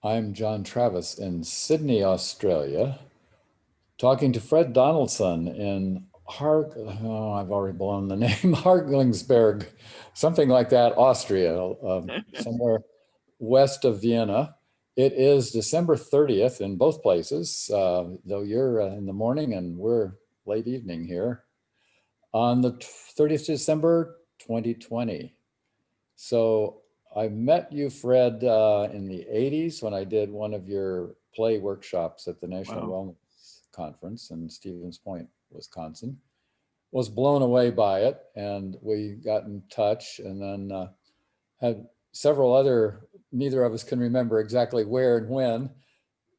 I'm John Travis in Sydney, Australia, talking to Fred Donaldson in I've already blown the name, Harglingsberg, something like that, Austria, somewhere west of Vienna. It is December 30th in both places, though you're in the morning and we're late evening here, on the 30th December 2020. So I met you, Fred, in the 80s when I did one of your play workshops at the National Wow. Wellness Conference in Stevens Point, Wisconsin. Was blown away by it, and we got in touch, and then had several other, neither of us can remember exactly where and when,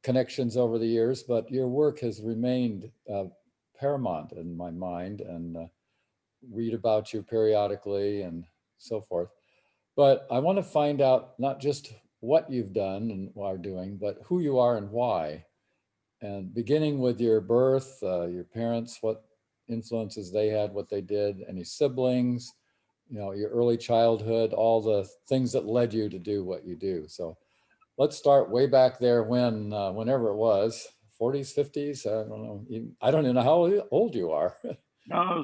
connections over the years, but your work has remained paramount in my mind, and read about you periodically and so forth. But I want to find out not just what you've done and are doing, but who you are and why. And beginning with your birth, your parents, what influences they had, what they did, any siblings, your early childhood, all the things that led you to do what you do. So let's start way back there whenever it was, 40s, 50s, I don't know. I don't even know how old you are.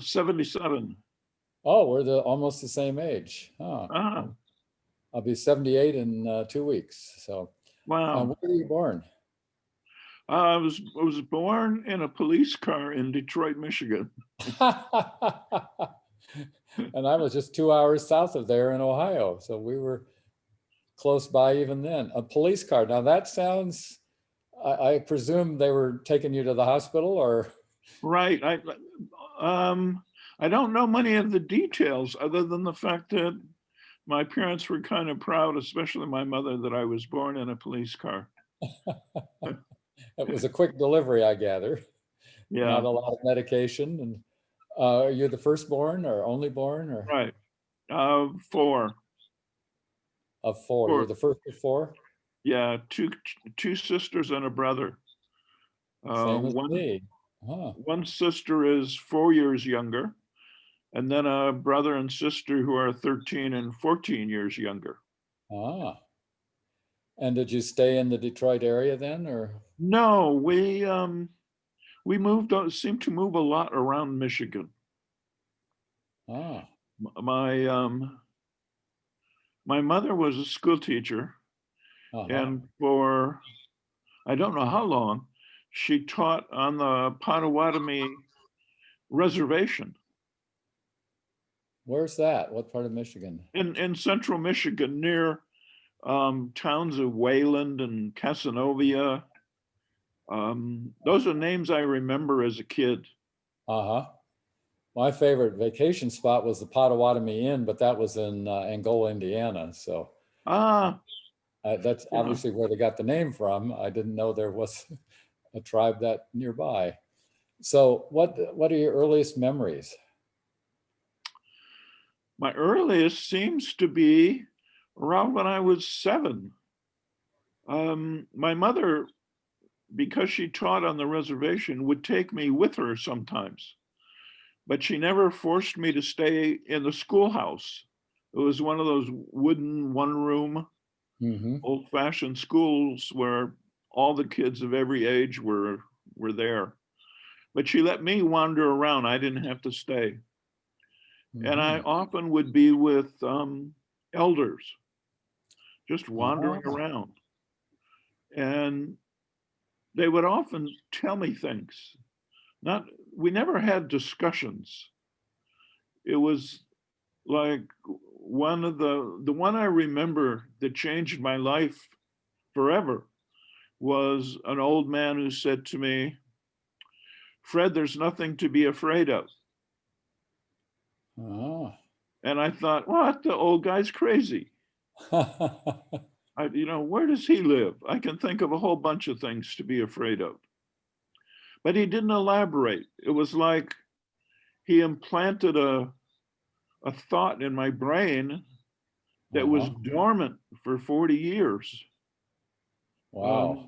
77. Oh, we're almost the same age. Huh. Ah, I'll be 78 in 2 weeks. So, wow. where were you born? I was born in a police car in Detroit, Michigan. And I was just 2 hours south of there in Ohio. So we were close by even then. A police car. Now that sounds, I presume they were taking you to the hospital or? Right. I don't know many of the details other than the fact that my parents were kind of proud, especially my mother, that I was born in a police car. It was a quick delivery, I gather. Not Yeah, a lot of medication. And are you the firstborn or only born or right. Four. of four? You're Four. the first of four? Yeah, two sisters and a brother. Same as One me. Huh. one sister is 4 years younger, and then a brother and sister who are 13 and 14 years younger. Ah. And did you stay in the Detroit area then or? No, we seemed to move a lot around Michigan. Ah. My my mother was a school teacher, Uh-huh. and for I don't know how long, she taught on the Potawatomi reservation Where's that? What part of Michigan? in central Michigan near towns of Wayland and Casanova. Those are names I remember as a kid. Uh-huh. My favorite vacation spot was the Potawatomi Inn, but that was in Angola, Indiana. So Ah, that's yeah. obviously where they got the name from. I didn't know there was a tribe that nearby. So what are your earliest memories? My earliest seems to be around when I was 7. My mother, because she taught on the reservation, would take me with her sometimes, but she never forced me to stay in the schoolhouse. It was one of those wooden one room, Mm-hmm. old fashioned schools where all the kids of every age were there. But she let me wander around. I didn't have to stay. And I Mm-hmm. often would be with elders, just wandering Ah, around. And they would often tell me things. Not We never had discussions. It was like one of the one I remember that changed my life forever was an old man who said to me, "Fred, there's nothing to be afraid of." ah. And I thought, what? The old guy's crazy. Where does he live? I can think of a whole bunch of things to be afraid of. But he didn't elaborate. It was like he implanted a thought in my brain that was Uh-huh. dormant for 40 years. Um, Wow.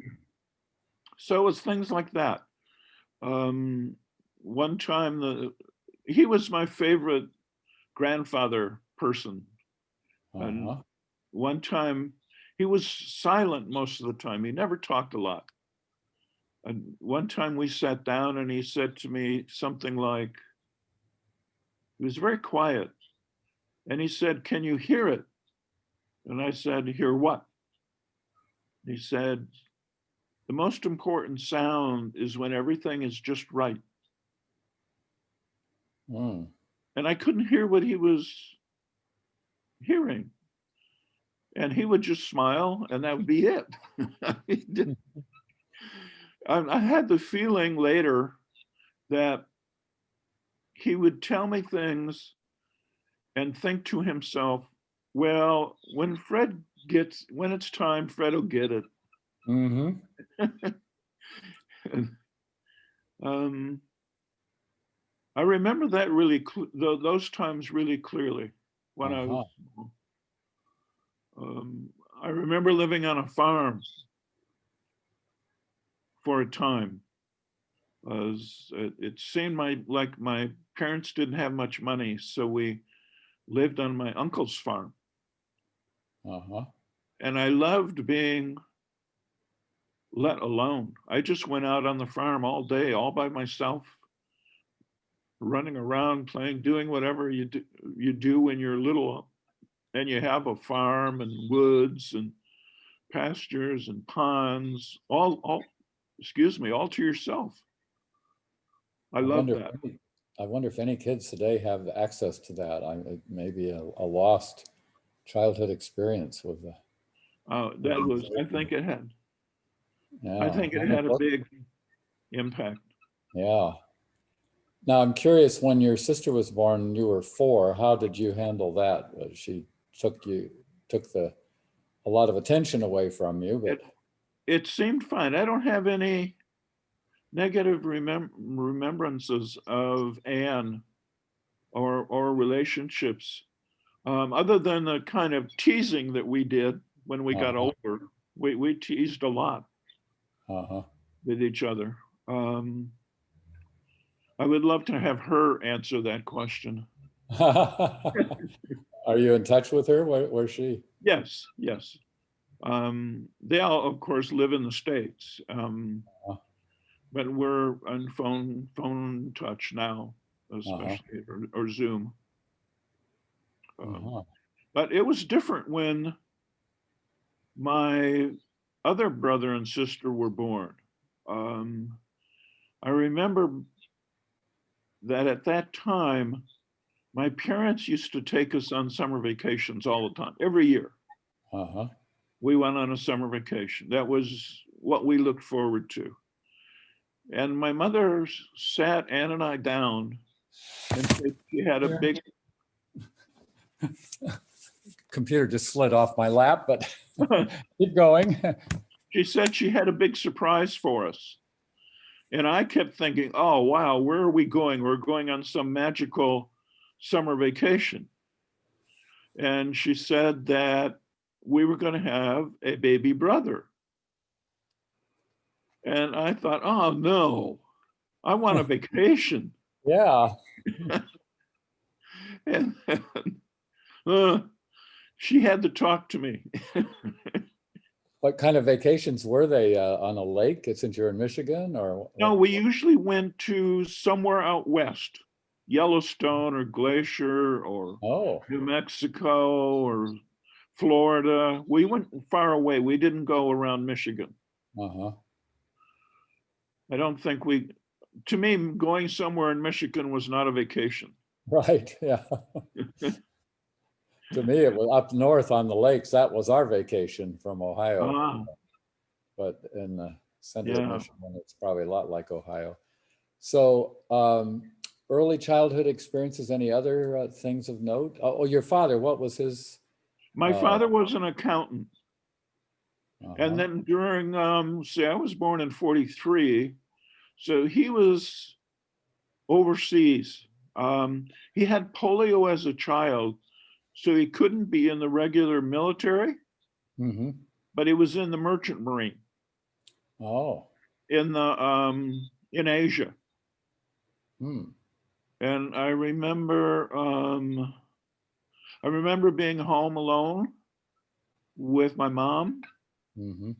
so it was things like that. Um, One time, he was my favorite grandfather person. And Uh-huh. one time he was silent most of the time. He never talked a lot. And one time we sat down and he said to me something like, he was very quiet. And he said, "Can you hear it?" And I said, "Hear what?" He said, "The most important sound is when everything is just right." Mm. And I couldn't hear what he was hearing. And he would just smile and that would be it. I had the feeling later that he would tell me things and think to himself, well, when it's time, Fred will get it. Mm-hmm. And, um, I remember that those times really clearly when I was, Uh-huh. I remember living on a farm for a time. It seemed like my parents didn't have much money, so we lived on my uncle's farm. Uh-huh. And I loved being let alone. I just went out on the farm all day, all by myself, running around, playing, doing whatever you do when you're little and you have a farm and woods and pastures and ponds, all to yourself. I I love wonder that. I wonder if any kids today have access to that. It may be a lost childhood experience with the. That was, I Yeah. think it had a big impact. Yeah. Now I'm curious, when your sister was born, you were 4. How did you handle that? She took a lot of attention away from you, but. It seemed fine. I don't have any negative remembrances of Anne or relationships, other than the kind of teasing that we did when we got Uh-huh. older. We teased a lot Uh-huh. with each other. Um, I would love to have her answer that question. Are you in touch with her? Where's she? Yes, yes. They all, of course, live in the States, Uh-huh. but we're on phone touch now, Uh-huh. especially or Zoom. Um, Uh-huh. but it was different when my other brother and sister were born. Um, I remember that at that time, my parents used to take us on summer vacations all the time. Every year, Uh-huh. we went on a summer vacation. That was what we looked forward to. And my mother sat Ann and I down and said she had a Yeah. big, Computer just slid off my lap, but keep going. she said she had a big surprise for us. And I kept thinking, oh, wow, where are we going? We're going on some magical summer vacation. And she said that we were going to have a baby brother. And I thought, oh, no, I want a vacation. Yeah. And uh, she had to talk to me. What kind of vacations were they, on a lake, since you're in Michigan, or No, what? we usually went to somewhere out west, Yellowstone or Glacier or Oh, New Mexico or Florida. We went far away. We didn't go around Michigan. uh-huh. I don't think to me, going somewhere in Michigan was not a vacation. Right. Yeah. To me, it was up north on the lakes. That was our vacation from Ohio. Ah, But in the center of yeah. Michigan, it's probably a lot like Ohio. So, early childhood experiences, any other things of note? Oh, your father, what was his? My Uh, father was an accountant. And uh-huh. then during, I was born in 43. So he was overseas. He had polio as a child, so he couldn't be in the regular military, Mm-hmm. but he was in the merchant marine Oh. in Asia. Hmm. And I remember being home alone with my mom. Hmm.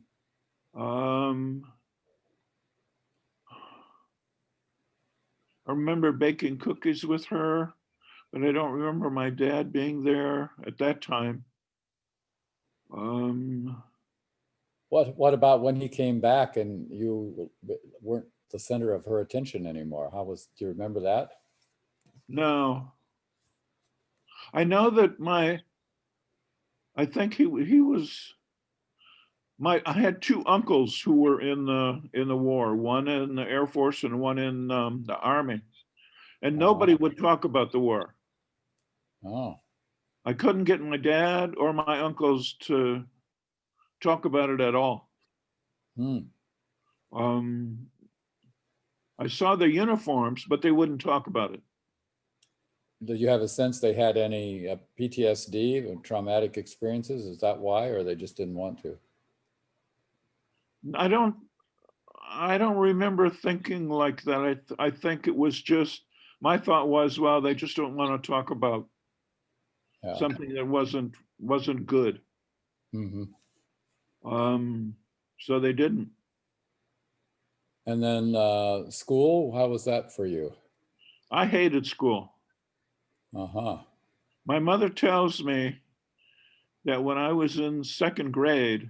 Um, I remember baking cookies with her, but I don't remember my dad being there at that time. Um, What about when he came back and you weren't the center of her attention anymore? Do you remember that? no, I know that I think he was I had two uncles who were in the war, one in the Air Force and one in the Army, and Uh-huh. nobody would talk about the war. Oh. I couldn't get my dad or my uncles to talk about it at all. Hmm. Um, I saw their uniforms, but they wouldn't talk about it. Did you have a sense they had any PTSD or traumatic experiences? Is that why, or they just didn't want to? I don't I don't remember thinking like that. I think it was just my thought was, well, they just don't want to talk about Yeah. something that wasn't good. Hmm. Um, so they didn't. And then school, how was that for you? I hated school. Uh-huh. My mother tells me that when I was in second grade,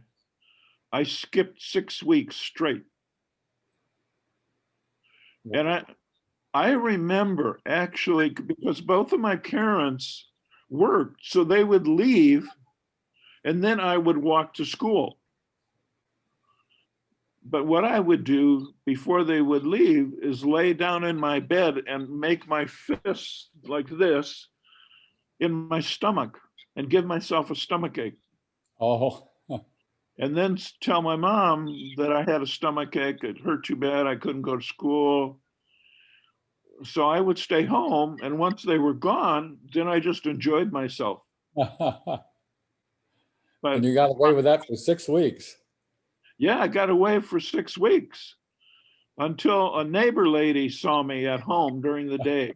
I skipped 6 weeks straight. And I remember actually because both of my parents worked, so they would leave and then I would walk to school. But what I would do before they would leave is lay down in my bed and make my fists like this in my stomach and give myself a stomach ache. Oh. And then tell my mom that I had a stomach ache. It hurt too bad. I couldn't go to school. So I would stay home. And once they were gone, then I just enjoyed myself. And But you got away with that for 6 weeks. yeah, I got away for 6 weeks until a neighbor lady saw me at home during the day.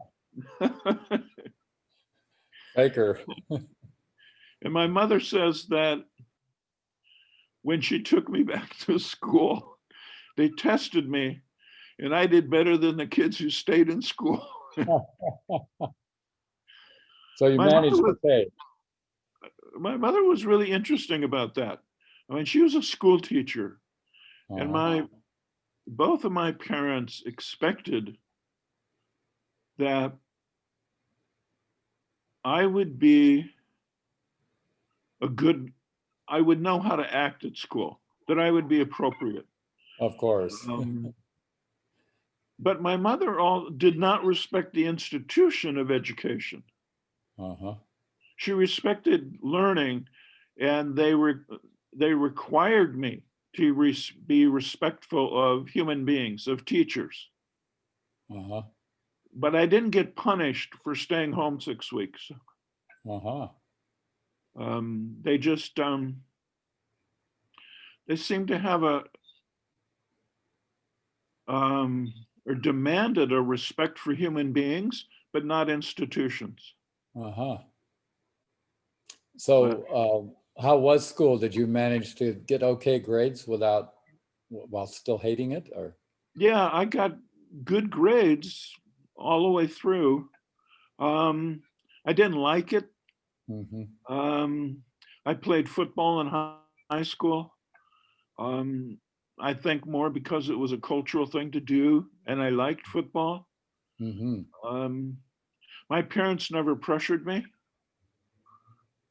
Faker. And my mother says that when she took me back to school, they tested me and I did better than the kids who stayed in school. So you my mother managed was okay. my mother was really interesting about that. I mean, she was a school teacher, and Uh-huh. my both of my parents expected that I would be a good, I would know how to act at school, that I would be appropriate. Of course. Um, but my mother all did not respect the institution of education. Uh-huh. She respected learning, and they required me to be respectful of human beings, of teachers. Uh-huh. But I didn't get punished for staying home 6 weeks. Uh-huh. They just they seemed to have or demanded a respect for human beings, but not institutions. Uh-huh. But So how was school? Did you manage to get okay grades while still hating it, or? yeah, I got good grades all the way through. I didn't like it. Mm-hmm. Um, I played football in high school. Um, I think more because it was a cultural thing to do, and I liked football. Mm-hmm. Um, my parents never pressured me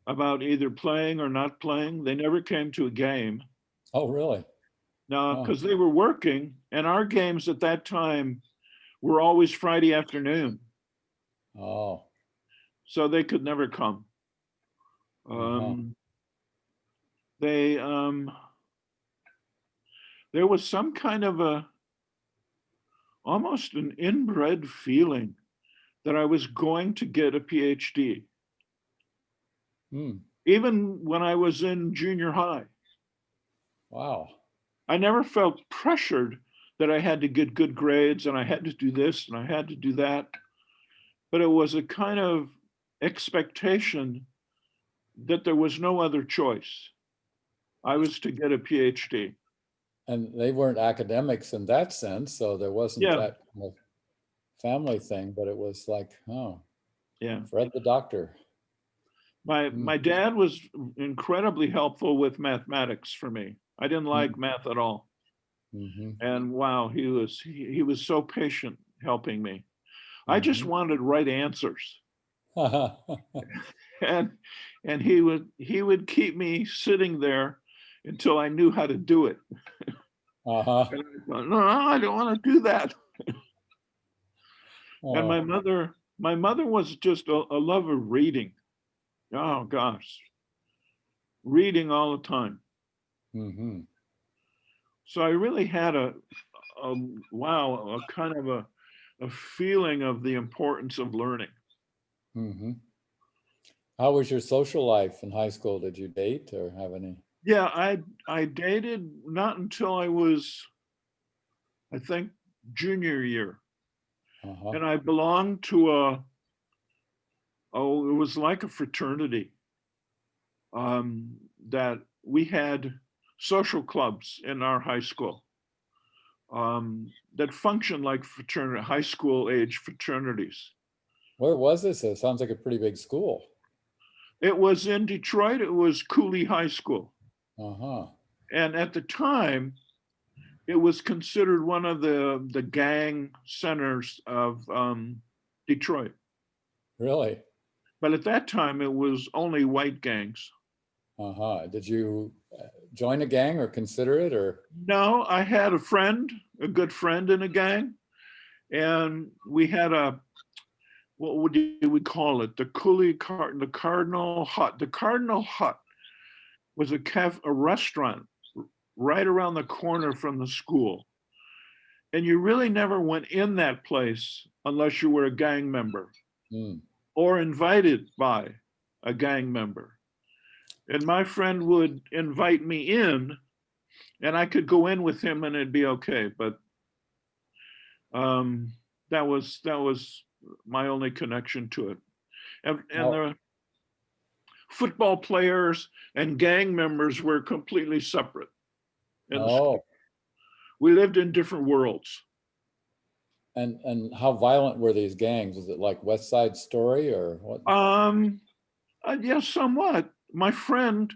about either playing or not playing. They never came to a game. Oh, really? Now, Oh. because they were working, and our games at that time were always Friday afternoon, Oh. so they could never come. Uh-huh. Um, they there was some kind of a almost an inbred feeling that I was going to get a PhD, Hmm. even when I was in junior high. Wow. I never felt pressured that I had to get good grades and I had to do this and I had to do that, but it was a kind of expectation that there was no other choice. I was to get a PhD. And they weren't academics in that sense, so there wasn't Yeah, that kind of family thing, but it was like, oh, yeah. Fred the doctor. My Mm, my dad was incredibly helpful with mathematics for me. I didn't mm, like math at all. mm-hmm, And wow, he was so patient helping me. I just mm-hmm. wanted right answers. And he would keep me sitting there until I knew how to do it. Uh-huh. And I thought, no, I don't want to do that. And Oh, my mother was just a love of reading. Oh gosh, reading all the time. mm-hmm, So I really had a wow, a kind of a feeling of the importance of learning. mm-hmm. How was your social life in high school? Did you date or have any? Yeah, I dated not until I was, I think, junior year, Uh-huh. and I belonged to it was like a fraternity, um, that we had social clubs in our high school, that functioned like fraternity, high school age fraternities. Where was this? It sounds like a pretty big school. It was in Detroit. It was Cooley High School, Uh-huh. and at the time, it was considered one of the gang centers of Detroit. Really? But at that time, it was only white gangs. Uh-huh. Did you join a gang or consider it or? No, I had a friend, a good friend in a gang, and we had what would we call it? The Cardinal Hut. The Cardinal Hut was a restaurant right around the corner from the school. And you really never went in that place unless you were a gang member Mm, or invited by a gang member. And my friend would invite me in, and I could go in with him and it'd be okay. But um, that was my only connection to it. And how, the football players and gang members were completely separate in the school. oh, We lived in different worlds. and how violent were these gangs? Was it like West Side Story or what? Um, yes, somewhat. My friend,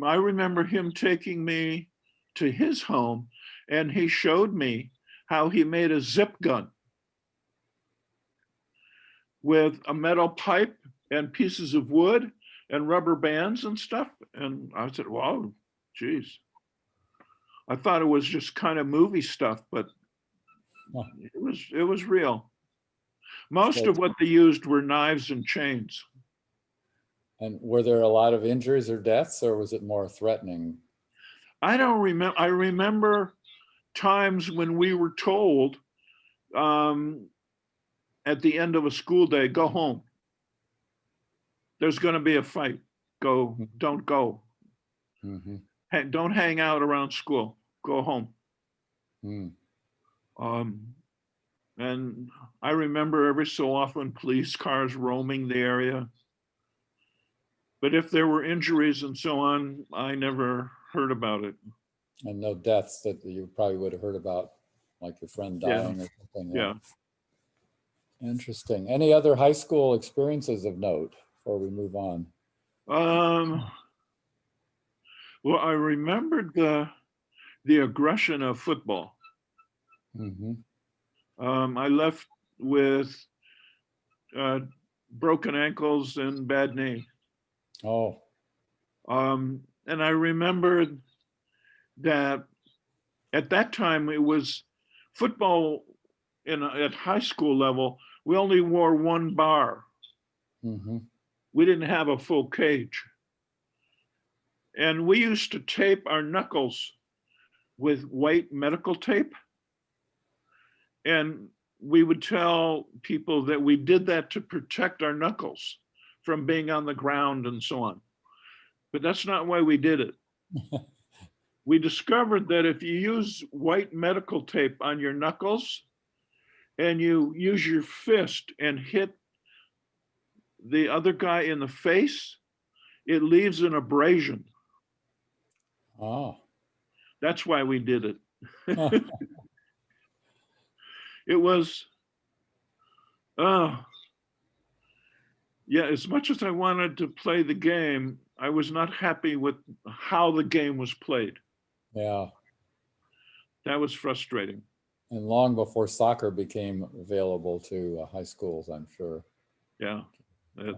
I remember him taking me to his home, and he showed me how he made a zip gun with a metal pipe and pieces of wood and rubber bands and stuff. And I said, wow, geez. I thought it was just kind of movie stuff, but Huh. it was real. Most So, of what they used were knives and chains. and were there a lot of injuries or deaths, or was it more threatening? I don't remember. I remember times when we were told, um, at the end of a school day, go home. There's going to be a fight. Go, don't go. Mm-hmm. Don't hang out around school. Go home. Mm. Um, and I remember every so often police cars roaming the area. But if there were injuries and so on, I never heard about it. And no deaths that you probably would have heard about, like your friend Yeah, dying or something. Yeah. yeah. Interesting. Any other high school experiences of note before we move on? Um, well, I remembered the aggression of football. Mm-hmm. I left with uh, broken ankles and bad knee. Oh, And I remembered that at that time it was football at high school level. We only wore one bar. mm-hmm. We didn't have a full cage, and we used to tape our knuckles with white medical tape. And we would tell people that we did that to protect our knuckles from being on the ground and so on. But that's not why we did it. We discovered that if you use white medical tape on your knuckles and you use your fist and hit the other guy in the face, it leaves an abrasion. Oh. That's why we did it. Huh. It was, uh, yeah, as much as I wanted to play the game, I was not happy with how the game was played. Yeah. That was frustrating. And long before soccer became available to high schools, I'm sure. Yeah. It,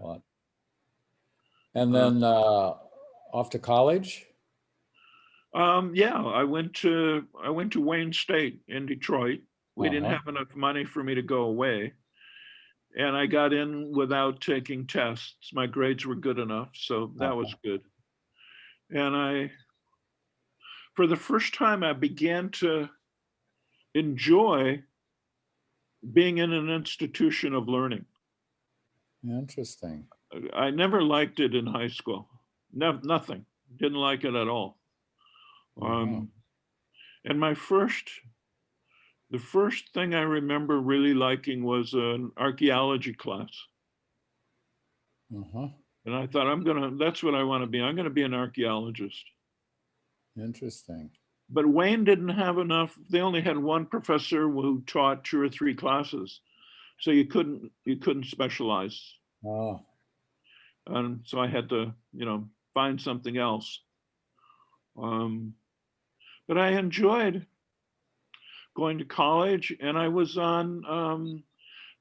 And uh, then off to college? yeah, I went to Wayne State in Detroit. We didn't Uh-huh. have enough money for me to go away, and I got in without taking tests. My grades were good enough, so that was Uh-huh. good. And for the first time, I began to enjoy being in an institution of learning. Interesting. I never liked it in high school. Nothing. Didn't like it at all. Uh-huh. Um, and the first thing I remember really liking was an archaeology class. Uh-huh. And I thought, that's what I want to be. I'm going to be an archaeologist. Interesting. But Wayne didn't have enough. They only had one professor who taught 2 or 3 classes. So you couldn't specialize. Oh, And so I had to, find something else. Um, but I enjoyed going to college, and I was on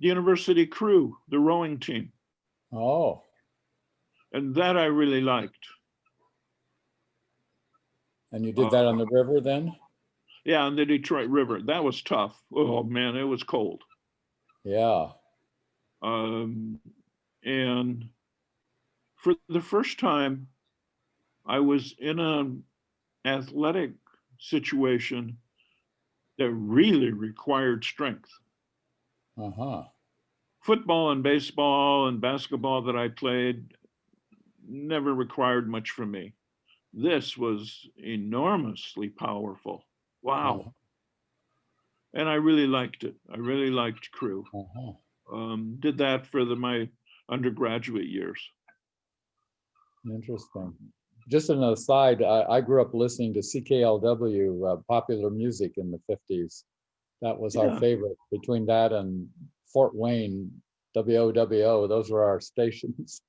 the university crew, the rowing team, oh, and that I really liked. and you did that Uh, on the river then? yeah, on the Detroit River, that was tough. Oh man, it was cold. Yeah. Um, and for the first time, I was in an athletic situation that really required strength. Uh-huh. Football and baseball and basketball that I played never required much from me. This was enormously powerful. Uh-huh. Wow. And I really liked it. I really liked crew. Uh-huh. Did that for my undergraduate years. Interesting. Just an aside, I grew up listening to CKLW, popular music in the 50s. That was our Yeah, favorite. Between that and Fort Wayne, WOWO, those were our stations.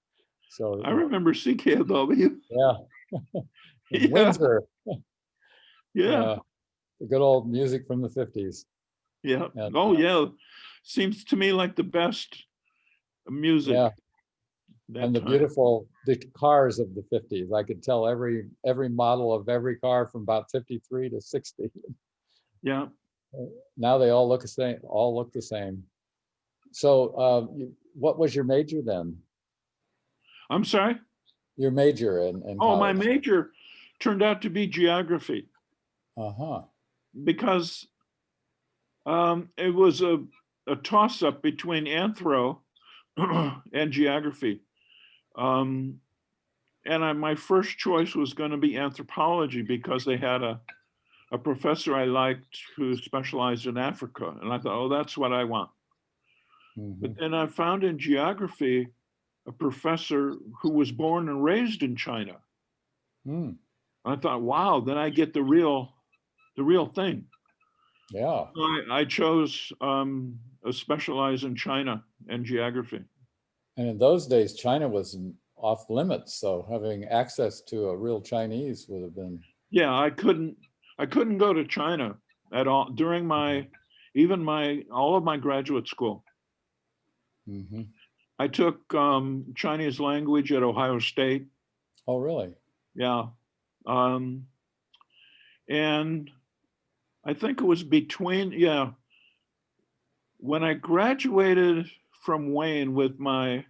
So, I remember CKW. yeah, in Yeah, Windsor, yeah, yeah, the good old music from the 50s. yeah. And Oh, yeah. Seems to me like the best music yeah, that and time. the cars of the 50s. I could tell every model of every car from about 53 to 60. Yeah. Now they all look the same. So, what was your major then? I'm sorry. Your major in Oh, my college? major turned out to be geography Uh-huh. because it was a toss up between anthro and geography. Um, and my first choice was going to be anthropology because they had a professor I liked who specialized in Africa. And I thought, oh, that's what I want. But Hmm. then I found in geography a professor who was born and raised in China. Hmm. I thought, wow, then I get the real thing. Yeah. So I chose specialize in China and geography. And in those days, China was off limits. So having access to a real Chinese would have been. Yeah, I couldn't go to China at all during even my all of my graduate school. Hmm. I took Chinese language at Ohio State. Oh, really? Yeah. Um, and I think it was yeah, when I graduated from Wayne with to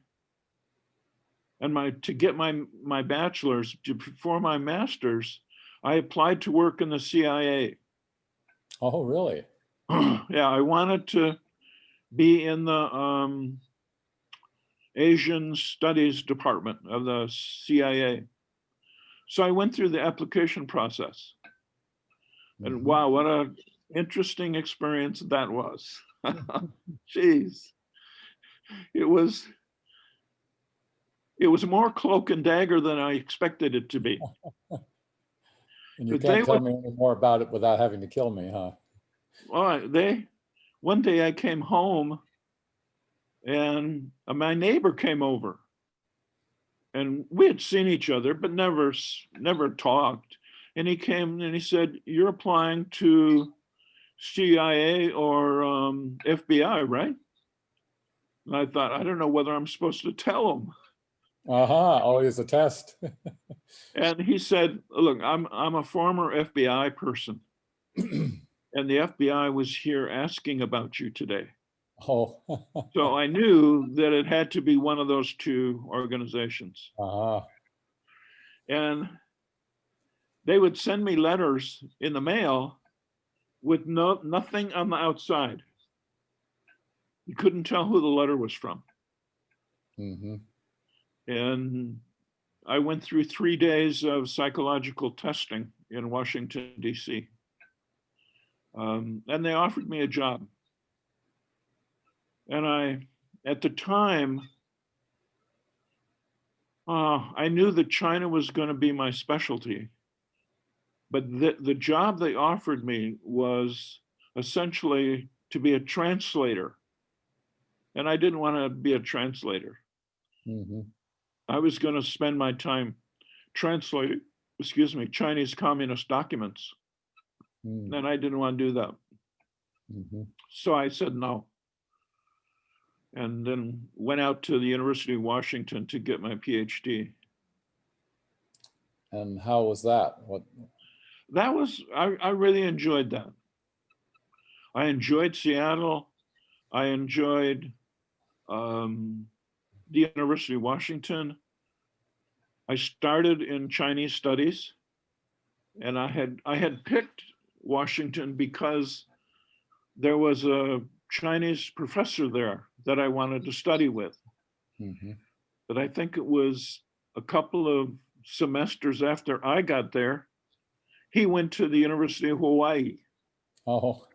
get my bachelor's for my master's, I applied to work in the CIA. Oh, really? Yeah, I wanted to be in the Asian Studies Department of the CIA. So I went through the application process. And Hmm. wow, what a interesting experience that was. Jeez. It was it was more cloak and dagger than I expected it to be. And you But they can't tell would, me any more about it without having to kill me, huh? one day I came home and my neighbor came over and we had seen each other, but never talked. And he came and he said, "You're applying to CIA or FBI, right?" And I thought, I don't know whether I'm supposed to tell him. Always a test. And he said, "Look, I'm a former FBI person, and the FBI was here asking about you today." Oh, So I knew that it had to be one of those two organizations. uh-huh. And they would send me letters in the mail with nothing on the outside. You couldn't tell who the letter was from. Mm-hmm. And I went through 3 days of psychological testing in Washington, D.C. And they offered me a job. And at the time, I knew that China was going to be my specialty. But the job they offered me was essentially to be a translator. And I didn't want to be a translator. Mm-hmm. I was going to spend my time translating, Chinese communist documents. Mm-hmm. And I didn't want to do that. Mm-hmm. So I said no. And then went out to the University of Washington to get my PhD. And how was that? I really enjoyed that. I enjoyed Seattle. I enjoyed the University of Washington. I started in Chinese studies, and I had picked Washington because there was a Chinese professor there that I wanted to study with. Mm-hmm. But I think it was a couple of semesters after I got there, he went to the University of Hawaii, Oh,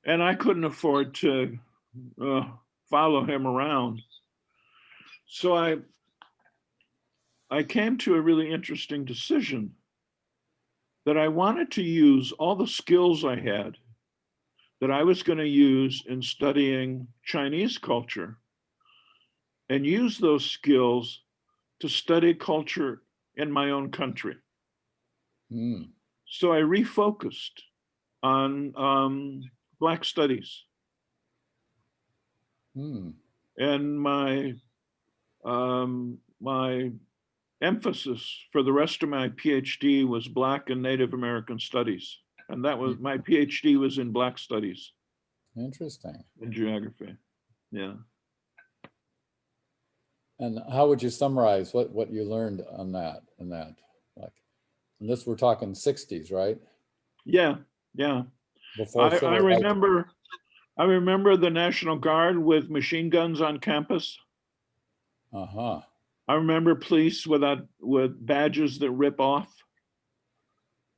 and I couldn't afford to follow him around. So I came to a really interesting decision that I wanted to use all the skills I had that I was going to use in studying Chinese culture and use those skills to study culture in my own country. mm. So I refocused on Black studies. Mm. And my emphasis for the rest of my PhD was Black and Native American studies. And that was my PhD was in Black studies Interesting. and geography. Yeah. And how would you summarize what you learned on that and that? Like, and this we're talking 60s, right? Yeah. Yeah. Before I civil rights. remember the National Guard with machine guns on campus. Uh-huh. I remember police with badges that rip off.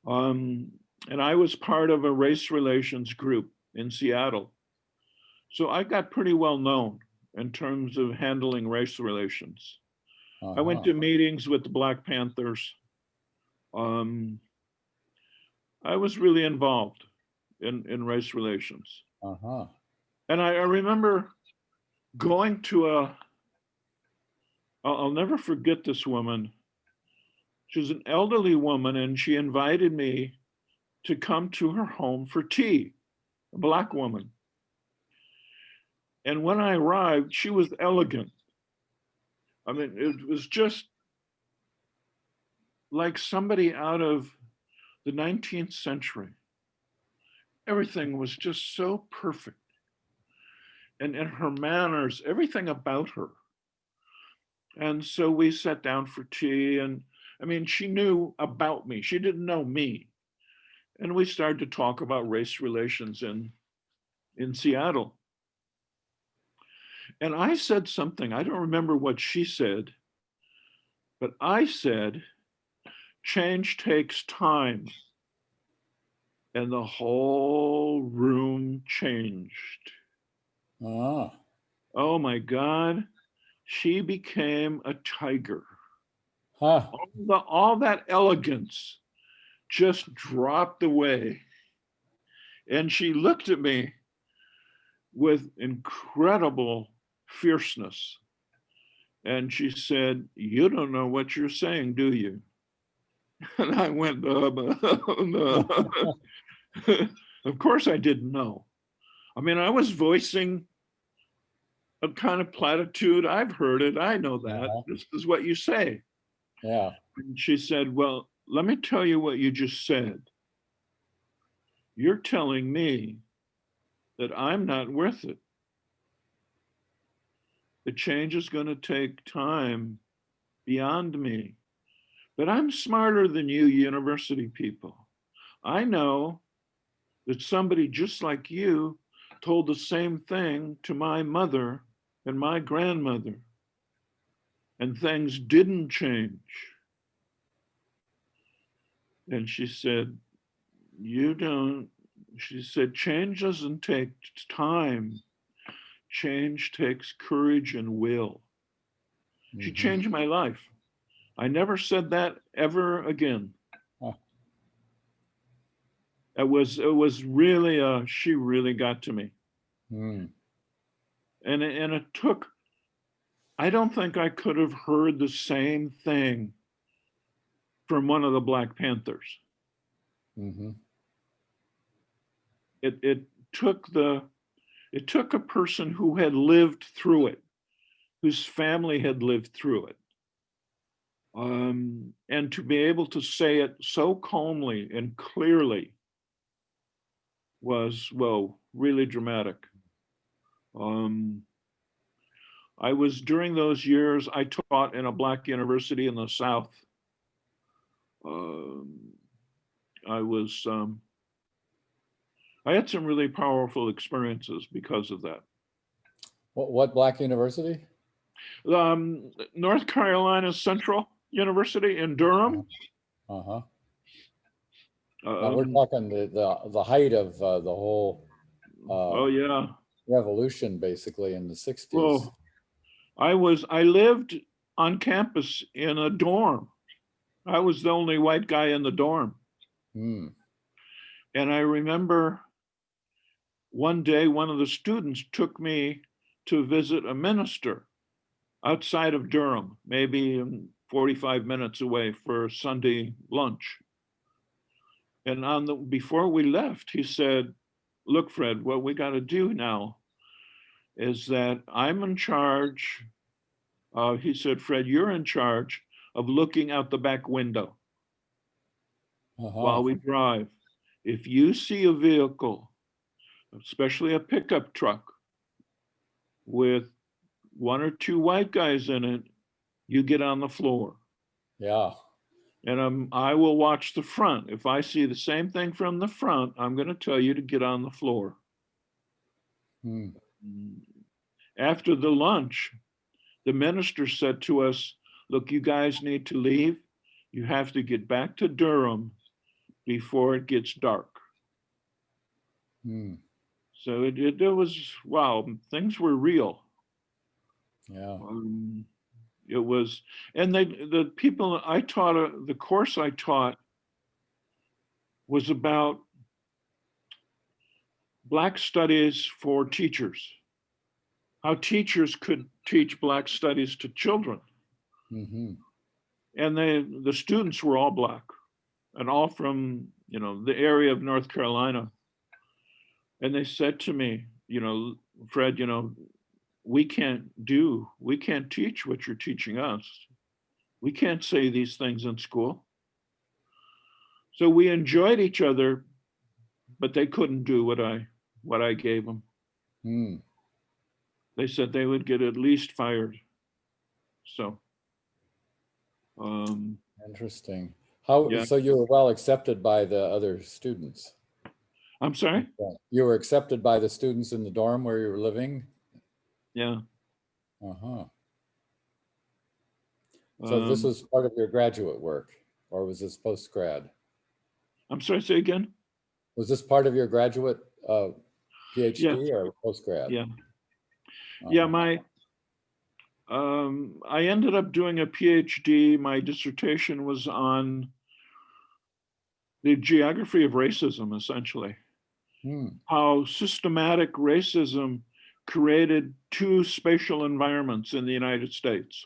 And I was part of a race relations group in Seattle. So I got pretty well known in terms of handling race relations. I went Uh-huh. to meetings with the Black Panthers. I was really involved in race relations. Uh-huh. And I remember going to I'll never forget this woman. She was an elderly woman and she invited me to come to her home for tea, a Black woman. And when I arrived, she was elegant. I mean, it was just like somebody out of the 19th century. Everything was just so perfect. And her manners, everything about her. And so we sat down for tea. And I mean, she knew about me. She didn't know me. And we started to talk about race relations in Seattle. And I said something, I don't remember what she said, but I said, change takes time. And the whole room changed. Ah. Oh my God, she became a tiger. Huh. All that elegance just dropped away. And she looked at me with incredible fierceness. And she said, "You don't know what you're saying, do you?" And I went, of course I didn't know. I mean, I was voicing a kind of platitude. I've heard it. I know that. Uh-huh. This is what you say. Yeah. And she said, "Well, let me tell you what you just said. You're telling me that I'm not worth it. The change is going to take time beyond me. But I'm smarter than you university people. I know that somebody just like you told the same thing to my mother and my grandmother, and things didn't change." And she said, "You don't," she said, "change doesn't take time. Change takes courage and will." She Mm-hmm. changed my life. I never said that ever again. Oh, It was really, she really got to me. mm, And it took, I don't think I could have heard the same thing from one of the Black Panthers. mm-hmm. It took it took a person who had lived through it, whose family had lived through it. And to be able to say it so calmly and clearly was, well, really dramatic. Um, I was, during those years, I taught in a Black university in the South. Um, I was, I had some really powerful experiences because of that. What Black university? North Carolina Central University in Durham. Uh-huh. Now we're Um, talking the height of the whole oh yeah. revolution, basically in the 60s. Well, I lived on campus in a dorm. I was the only white guy in the dorm. Mm. And I remember one day one of the students took me to visit a minister outside of Durham, maybe 45 minutes away for Sunday lunch. And before we left, he said, "Look, Fred, what we got to do now is that I'm in charge." He said, "Fred, you're in charge of looking out the back window Uh-huh. while we drive. If you see a vehicle, especially a pickup truck with one or two white guys in it, you get on the floor. Yeah. And I will watch the front. If I see the same thing from the front, I'm going to tell you to get on the floor." Mm. After the lunch, the minister said to us, "Look, you guys need to leave. You have to get back to Durham before it gets dark." Mm. So it was, wow, things were real. Yeah. Um, it was, and the people I taught, the course I taught was about Black studies for teachers, how teachers could teach Black studies to children. Mm-hmm. And the students were all Black and all from, the area of North Carolina. And they said to me, "Fred, we can't teach what you're teaching us. We can't say these things in school." So we enjoyed each other, but they couldn't do what I gave them. Mm. They said they would get at least fired. So um, Interesting. How, yeah. so you were well accepted by the other students? I'm sorry. You were accepted by the students in the dorm where you were living? Yeah. Uh-huh. So this Um, was part of your graduate work, or was this post-grad? I'm sorry. Say again. Was this part of your graduate Yeah. PhD or post-grad? Yeah. Yeah. Uh-huh. I ended up doing a PhD. My dissertation was on the geography of racism, essentially. Hmm. How systematic racism created two spatial environments in the United States.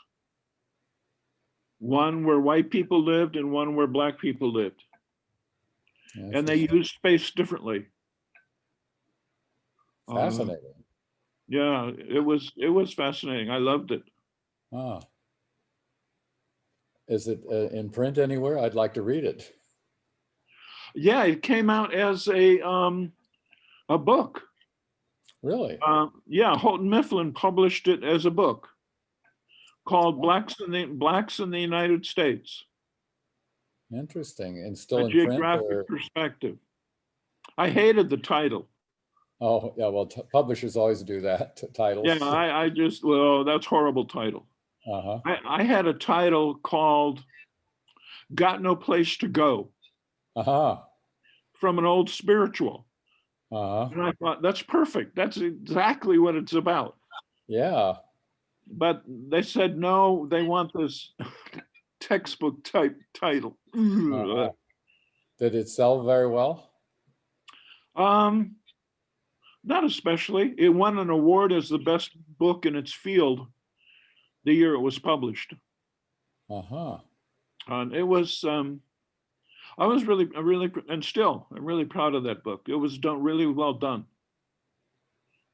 One where white people lived and one where black people lived. And they Interesting. used space differently. Uh, Fascinating. yeah, it was fascinating. I loved it. Ah, is it in print anywhere? I'd like to read it. Yeah, it came out as a book. Really? Yeah, Houghton Mifflin published it as a book called Oh, Blacks in the United States, interesting. And a still in print geographic or? perspective. I hated the title. Oh, yeah. Well, publishers always do that, Yeah, titles. I just, well, that's horrible title. Uh-huh. I had a title called Got No Place to Go Uh-huh. from an old spiritual. Uh-huh. And I thought, that's perfect. That's exactly what it's about. Yeah. But they said, no, they want this textbook type title. Uh-huh. Did it sell very well? Um, Not especially. It won an award as the best book in its field the year it was published. Uh-huh. And it was, I was really, and still, I'm really proud of that book. It was done really well done.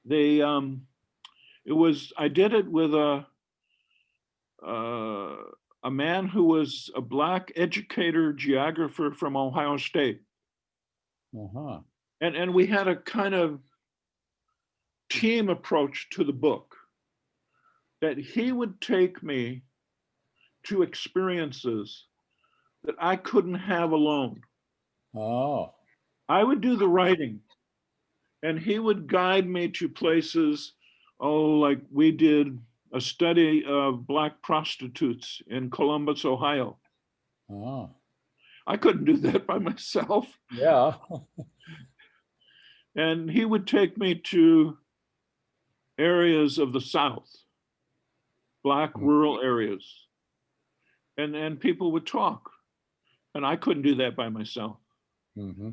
They, I did it with uh, a man who was a black educator, geographer from Ohio State. Uh-huh. And we had a kind of team approach to the book that he would take me to experiences that I couldn't have alone. Oh. I would do the writing and he would guide me to places, oh, like we did a study of black prostitutes in Columbus, Ohio. Oh. I couldn't do that by myself. Yeah. And he would take me to areas of the South, black rural areas, and people would talk. And I couldn't do that by myself. Mm-hmm.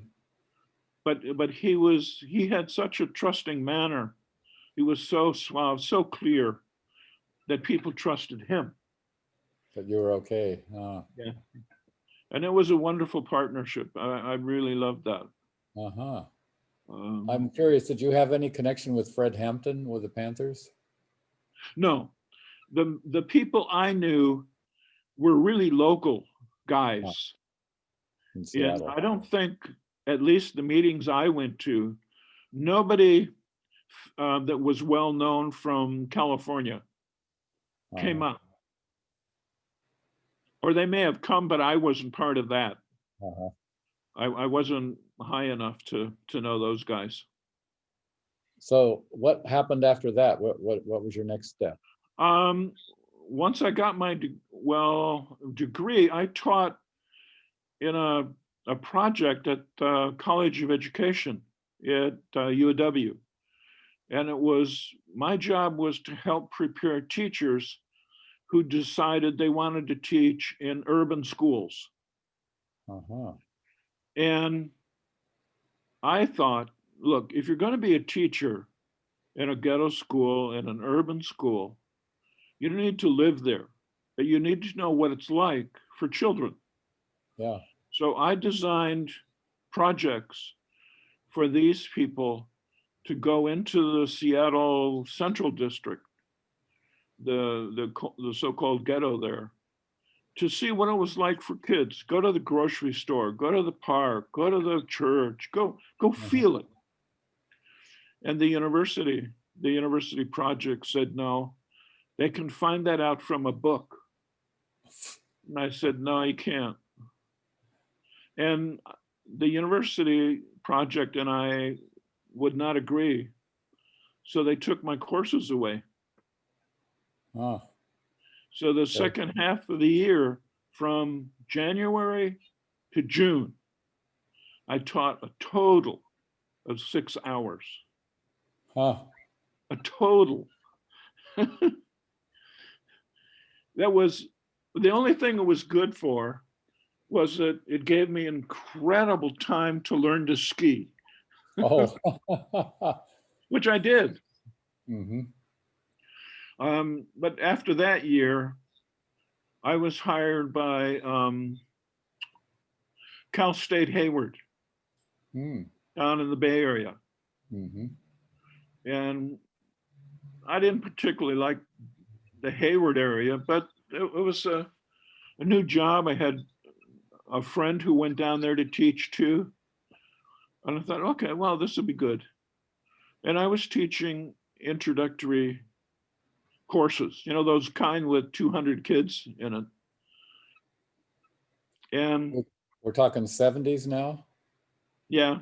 But he had such a trusting manner. He was so suave, so clear that people trusted him. But you were okay. Yeah. And it was a wonderful partnership. I really loved that. Uh-huh. Um, I'm curious, did you have any connection with Fred Hampton with the Panthers? no, the people I knew were really local Ah, guys. in And Seattle. I don't think, at least the meetings I went to, nobody that was well known from California came Uh-huh. up. Or they may have come, but I wasn't part of that. Uh-huh. I wasn't high enough to know those guys. So what happened after that? What was your next step? Um, Once I got my degree, I taught in a project at College of Education at UW. And my job was to help prepare teachers who decided they wanted to teach in urban schools. Uh-huh. And I thought, look, if you're going to be a teacher in a ghetto school, in an urban school, you don't need to live there, but you need to know what it's like for children. Yeah. So I designed projects for these people to go into the Seattle Central District, the so-called ghetto there, to see what it was like for kids. Go to the grocery store, go to the park, go to the church, go Uh-huh. feel it. And the university project said no, they can find that out from a book. And I said, no, you can't. And the university project and I would not agree. So they took my courses away. Oh, So the okay. second half of the year, from January to June, I taught a total of 6 hours. Huh. A total. That was the only thing it was good for was that it gave me incredible time to learn to ski, Oh. which I did. Hmm. But after that year, I was hired by Cal State Hayward Mm. down in the Bay Area. Hmm. And I didn't particularly like the Hayward area, but it was a new job. I had a friend who went down there to teach too. And I thought, okay, well, this will be good. And I was teaching introductory courses, you know, those kind with 200 kids in it. And We're talking 70s now? yeah,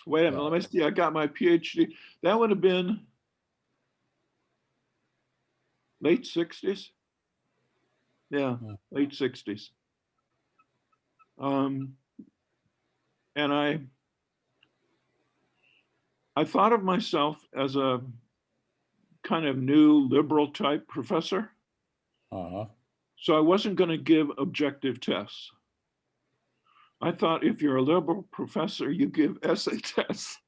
wait a Yeah. minute, let me see. I got my PhD. That would have been late 60s. Yeah, Yeah. late 60s. Um, and I thought of myself as a kind of new liberal type professor. Uh-huh. So I wasn't going to give objective tests. I thought if you're a liberal professor, you give essay tests.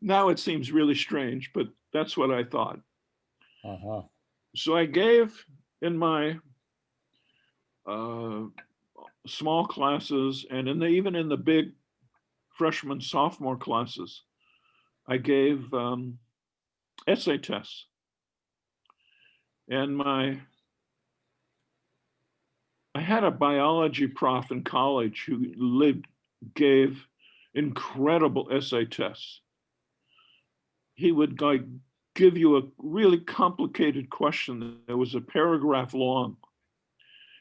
Now it seems really strange, but that's what I thought. Uh-huh. So I gave in my uh, small classes and even in the big freshman, sophomore classes, I gave essay tests. And I had a biology prof in college who gave incredible essay tests. He would like give you a really complicated question that was a paragraph long,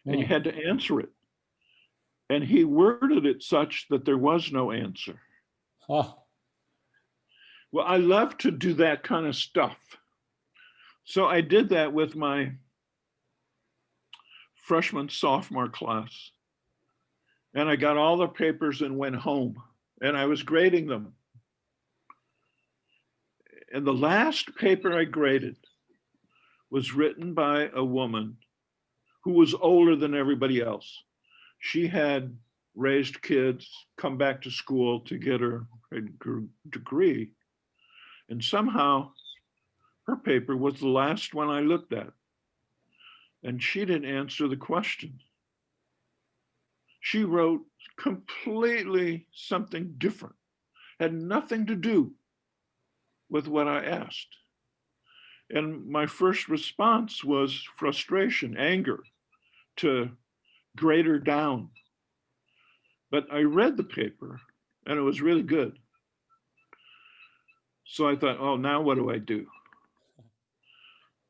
and you Mm. had to answer it. And he worded it such that there was no answer. Huh. Well, I love to do that kind of stuff. So I did that with my freshman, sophomore class. And I got all the papers and went home, and I was grading them. And the last paper I graded was written by a woman who was older than everybody else. She had raised kids, come back to school to get her degree. And somehow her paper was the last one I looked at. And she didn't answer the question. She wrote completely something different, had nothing to do with what I asked. And my first response was frustration, anger, to grade her down. But I read the paper and it was really good. So I thought, oh, now what do I do?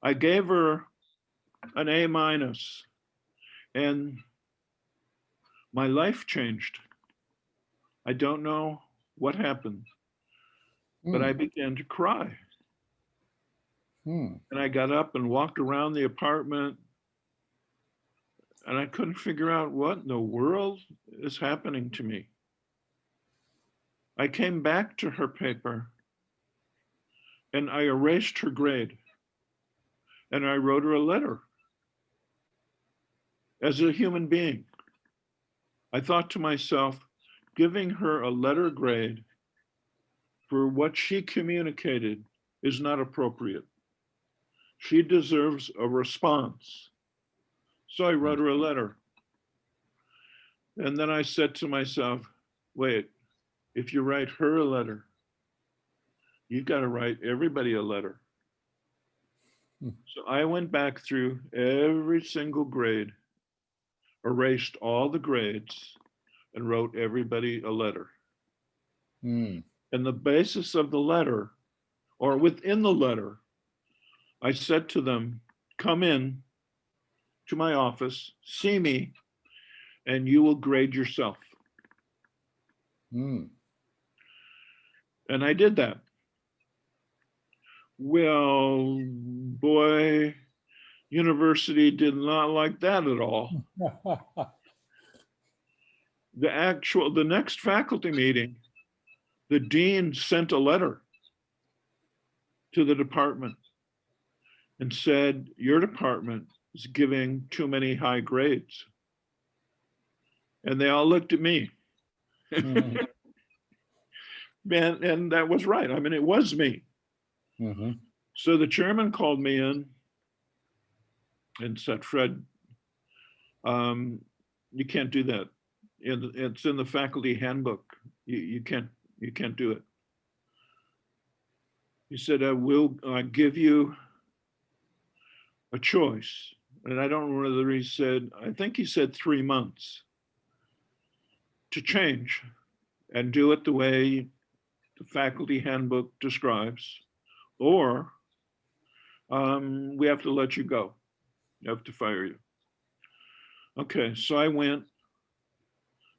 I gave her an A minus and my life changed. I don't know what happened, but I Mm. began to cry. Mm. And I got up and walked around the apartment and I couldn't figure out what in the world is happening to me. I came back to her paper and I erased her grade and I wrote her a letter as a human being. I thought to myself, giving her a letter grade for what she communicated is not appropriate. She deserves a response. So I wrote her a letter. And then I said to myself, wait, if you write her a letter, you've got to write everybody a letter. Mm. So I went back through every single grade, erased all the grades, and wrote everybody a letter. Mm. And the basis of the letter, or within the letter, I said to them, come in to my office, see me, and you will grade yourself. Mm. And I did that. Well, boy, university did not like that at all. The next faculty meeting, the dean sent a letter to the department and said, your department was giving too many high grades. And they all looked at me. Mhm. And that was right. I mean, it was me. Mhm. So the chairman called me in and said, Fred, um, you can't do that. It's in the faculty handbook. You can't do it. He said, I will give you a choice. And I don't know whether he said, I think he said 3 months to change and do it the way the faculty handbook describes, or we have to let you go. You have to fire you. Okay, so I went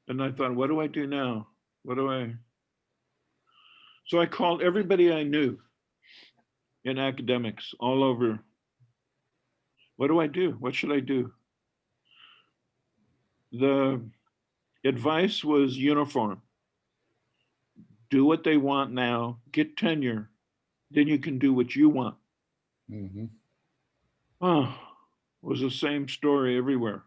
and I thought, what do I do now? What do I? So I called everybody I knew in academics all over. What do I do? What should I do? The advice was uniform. Do what they want now, get tenure, then you can do what you want. Mhm. Oh, it was the same story everywhere.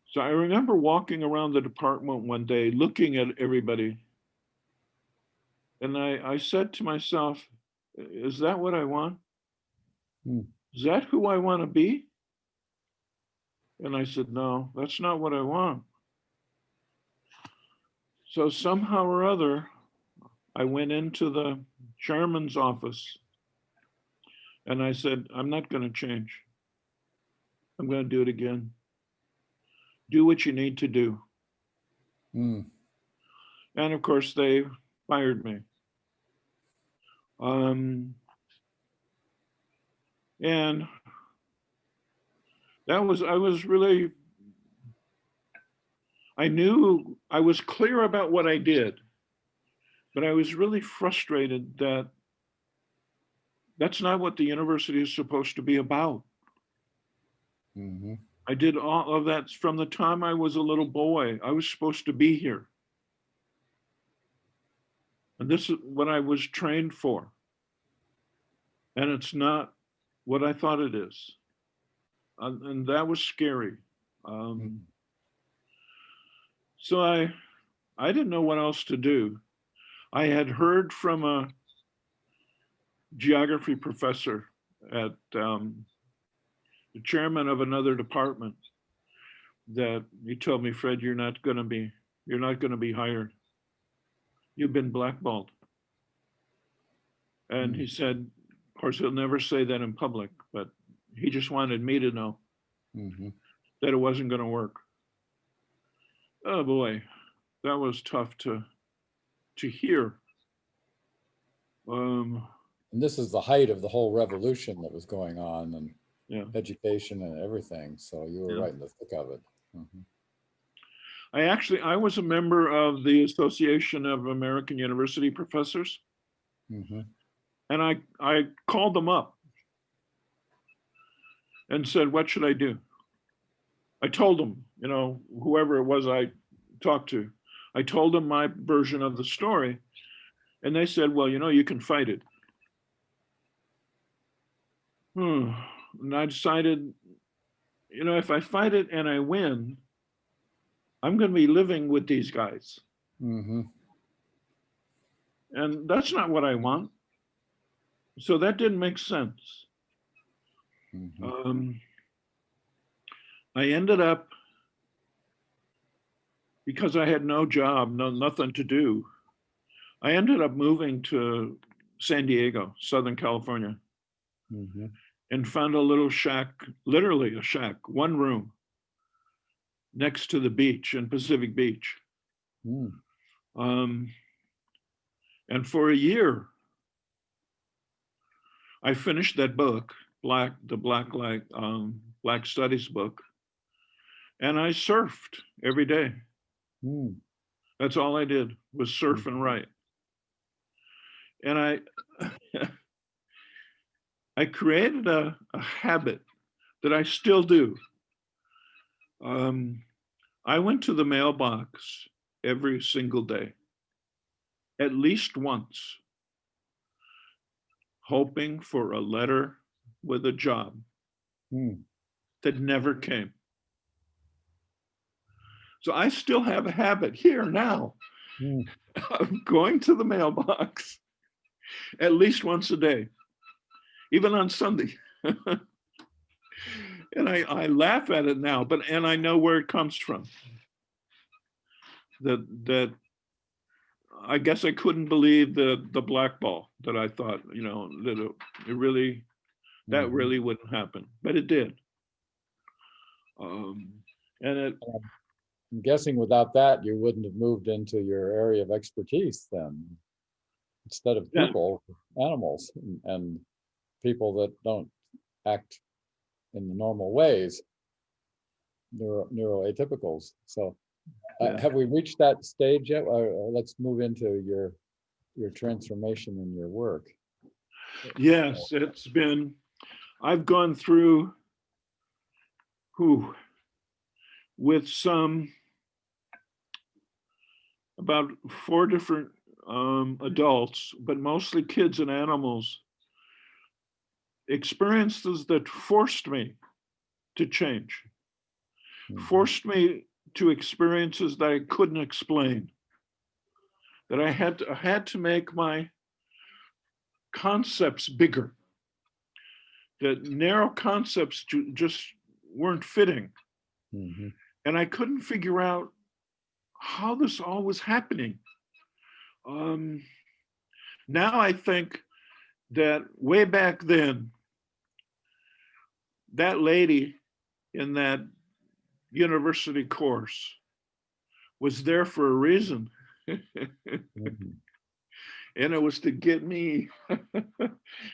So I remember walking around the department one day, looking at everybody, and I said to myself, is that what I want? Mm. Is that who I want to be? And I said, no, that's not what I want. So somehow or other, I went into the chairman's office and I said, I'm not going to change. I'm going to do it again. Do what you need to do. Mm. And of course, they fired me. Um, and I was really, I knew I was clear about what I did, but I was really frustrated that that's not what the university is supposed to be about. Mhm. I did all of that from the time I was a little boy. I was supposed to be here. And this is what I was trained for. And it's not what I thought it is. And that was scary. Um, Mhm. so I didn't know what else to do. I had heard from a geography professor at the chairman of another department that he told me, Fred, you're not going to be hired. You've been blackballed. And Mm. he said, of course, he'll never say that in public, but he just wanted me to know Mhm. that it wasn't going to work. Oh boy, that was tough to hear. Um, And this is the height of the whole revolution that was going on, and yeah, education and everything. So you were yeah. right in the thick of it. Mhm. I was a member of the Association of American University Professors, Mhm. and I called them up and said, what should I do? I told them, whoever it was I talked to, I told them my version of the story, and they said, well, you can fight it. And I decided, if I fight it and I win, I'm going to be living with these guys. Mhm. And that's not what I want. So that didn't make sense. Mhm. Um, I ended up, because I had no job, nothing to do, I ended up moving to San Diego, Southern California, Mhm. and found a little shack, literally a shack, one room next to the beach in Pacific Beach. Mm. Um, and for a year, I finished that book, the Black Studies book, and I surfed every day. Mm. That's all I did was surf and Mhm. write. And I created a habit that I still do. Um, I went to the mailbox every single day, at least once, hoping for a letter with a job. Hmm. that never came. So I still have a habit here now Hmm. of going to the mailbox at least once a day, even on Sunday. And I laugh at it now, and I know where it comes from. That I guess I couldn't believe the black ball, that I thought, that it really, that Mhm. really wouldn't happen, but it did. Um, and it, I'm guessing without that, you wouldn't have moved into your area of expertise then. Instead of yeah, people, animals, and people that don't act in the normal ways, neuroatypicals. So yeah. have we reached that stage yet? Or let's move into your transformation in your work. Yes, I've gone through, who, with about 4 different adults, but mostly kids and animals, experiences that forced me to change, Mhm. forced me to experiences that I couldn't explain, that I had to make my concepts bigger, that narrow concepts just weren't fitting. Mhm. And I couldn't figure out how this all was happening. Um, Now I think that way back then, that lady in that university course was there for a reason. Mhm. And it was to get me,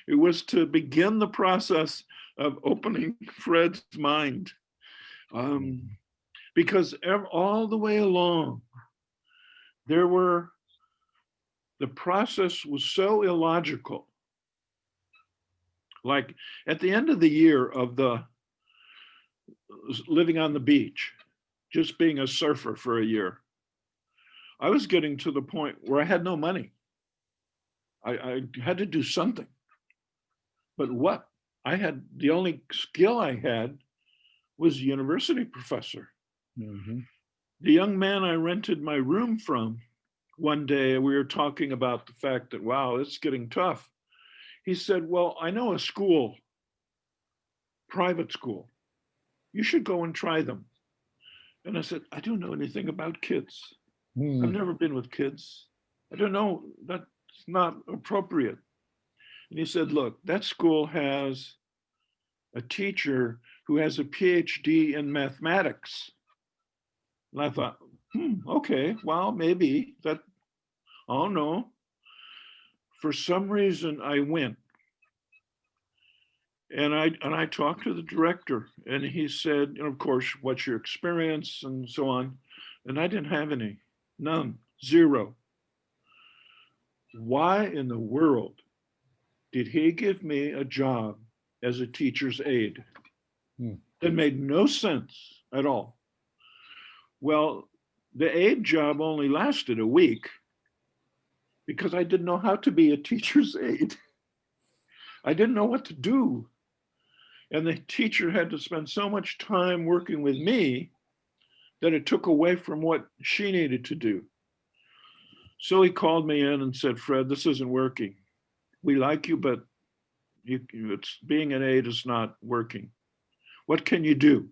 it was to begin the process of opening Fred's mind. Um, Mhm. because all the way along, there were, the process was so illogical. Like at the end of the year of the living on the beach, just being a surfer for a year, I was getting to the point where I had no money. I had to do something. But what? The only skill I had was university professor. Mhm. The young man I rented my room from, one day we were talking about the fact that, wow, it's getting tough. He said, well, I know a school, private school. You should go and try them. And I said, I don't know anything about kids. I've Mhm. never been with kids. I don't know. That's not appropriate. And he said, look, that school has a teacher who has a PhD in mathematics. And I thought, okay, well, maybe that, oh no. For some reason, I went and I talked to the director, and he said, of course, what's your experience and so on. And I didn't have any, none, zero. Why in the world did he give me a job as a teacher's aide? Mhm. It made no sense at all. Well, the aide job only lasted a week because I didn't know how to be a teacher's aide. I didn't know what to do. And the teacher had to spend so much time working with me that it took away from what she needed to do. So he called me in and said, Fred, this isn't working. We like you, but it's being an aide is not working. What can you do?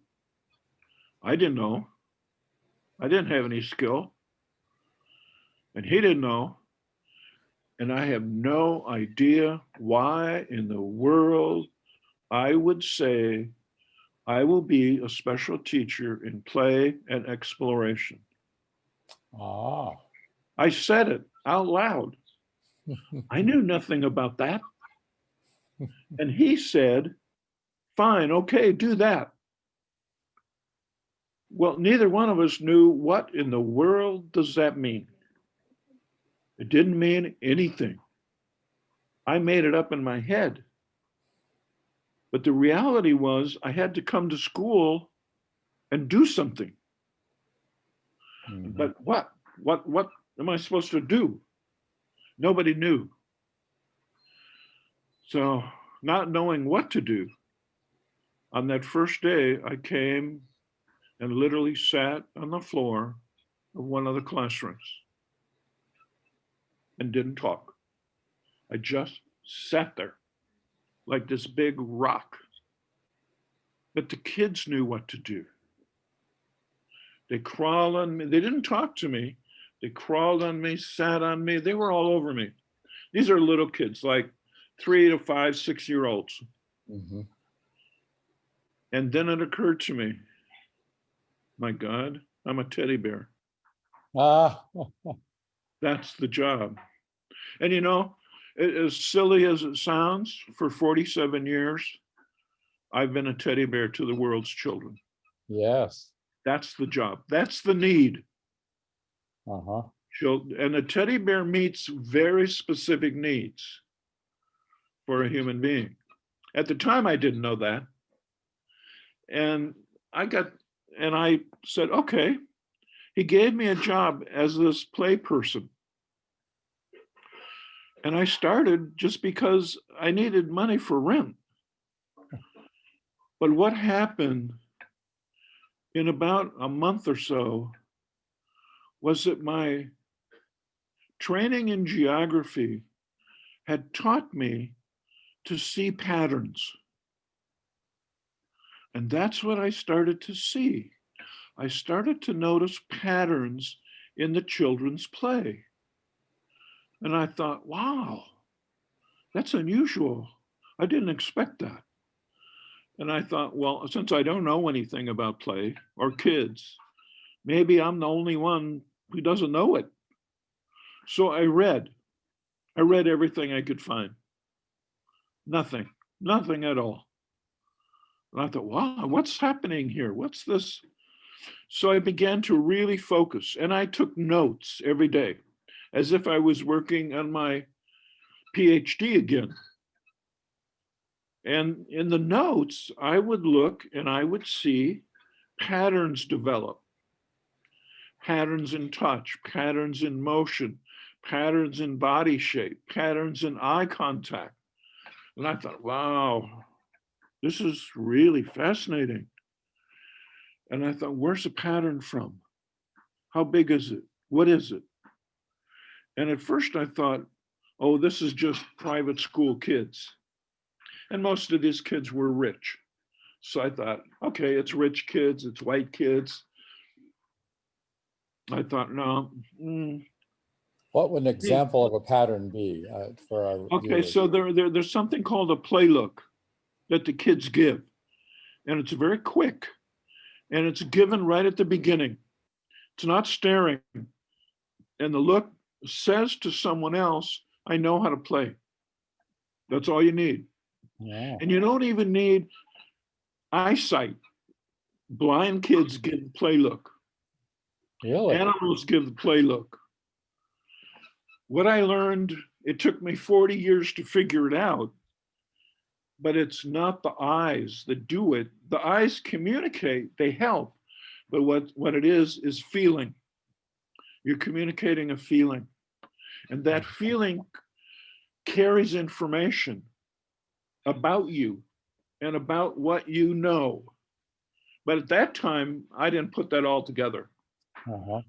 I didn't know. I didn't have any skill, and he didn't know. And I have no idea why in the world I would say I will be a special teacher in play and exploration. Ah. I said it out loud. I knew nothing about that. And he said, fine, okay, do that. Well, neither one of us knew what in the world does that mean. It didn't mean anything. I made it up in my head. But the reality was I had to come to school and do something. Mhm. But what? What am I supposed to do? Nobody knew. So, not knowing what to do, On that first day, I came and literally sat on the floor of one of the classrooms and didn't talk. I just sat there like this big rock. But the kids knew what to do. They crawled on me. They didn't talk to me. They crawled on me, sat on me. They were all over me. These are little kids, like 3 to 5, 6 year olds. Mhm. And then it occurred to me, my God, I'm a teddy bear. Ah, That's the job. And you know, as silly as it sounds, for 47 years, I've been a teddy bear to the world's children. yes. That's the job. That's the need. Uh-huh. And a teddy bear meets very specific needs for a human being. At the time, I didn't know that. And I said, okay. He gave me a job as this play person. And I started just because I needed money for rent. But what happened in about a month or so was that my training in geography had taught me to see patterns. And that's what I started to see. I started to notice patterns in the children's play. And I thought, wow, that's unusual. I didn't expect that. And I thought, well, since I don't know anything about play or kids, maybe I'm the only one who doesn't know it. So I read everything I could find. Nothing at all. And I thought, wow, what's happening here? What's this? So I began to really focus and I took notes every day as if I was working on my PhD again. And in the notes, I would look and I would see patterns develop, patterns in touch, patterns in motion, patterns in body shape, patterns in eye contact. And I thought, wow, this is really fascinating. And I thought, where's the pattern from? How big is it? What is it? And at first I thought, oh, this is just private school kids. And most of these kids were rich. So I thought, okay, it's rich kids, it's white kids. I thought, no. What would an example of a pattern be for our Okay, viewers? so there's something called a play look that the kids give. And it's very quick. And it's given right at the beginning. It's not staring. And the look says to someone else, I know how to play. That's all you need. Oh, And you don't even need eyesight. Blind kids give the play look. really? Animals give the play look. What I learned, it took me 40 years to figure it out, but it's not the eyes that do it. The eyes communicate, they help, but what it is feeling. You're communicating a feeling, and that feeling carries information about you and about what you know. But at that time, I didn't put that all together. Uh-huh.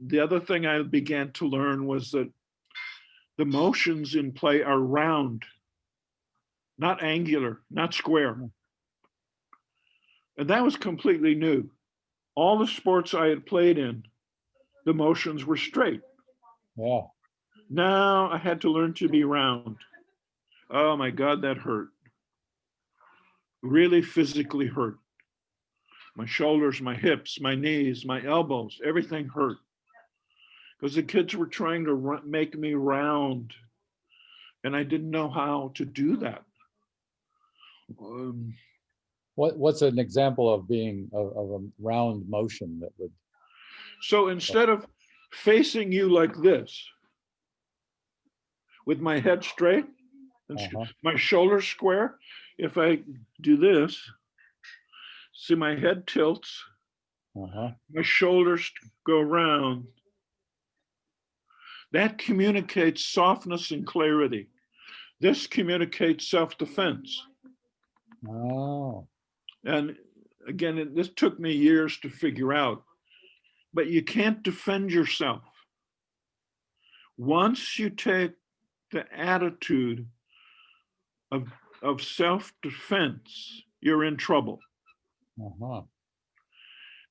The other thing I began to learn was that the motions in play are round, not angular, not square. And that was completely new. All the sports I had played in, the motions were straight. Yeah. Now I had to learn to be round. Oh my God, that hurt. Really physically hurt. My shoulders, my hips, my knees, my elbows, everything hurt. Because the kids were trying to make me round. And I didn't know how to do that. What's an example of being of a round motion that would? So instead of facing you like this, with my head straight and my shoulders square, if I do this, see my head tilts, my shoulders go round. That communicates softness and clarity. This communicates self-defense. Oh. And again, this took me years to figure out, but you can't defend yourself. Once you take the attitude of, of self-defense, you're in trouble. Uh-huh.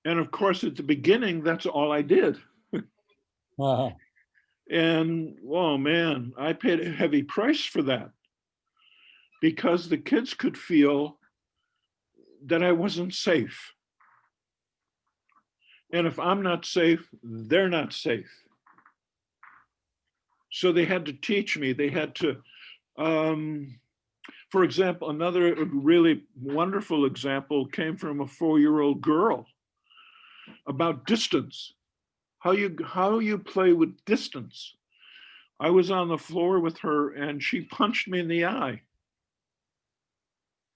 And of course, at the beginning, that's all I did. Uh-huh. And oh man, I paid a heavy price for that because the kids could feel that I wasn't safe. And if I'm not safe, they're not safe. So they had to teach me. They had to, for example, another really wonderful example came from a 4-year-old girl about distance, how you play with distance. I was on the floor with her and she punched me in the eye.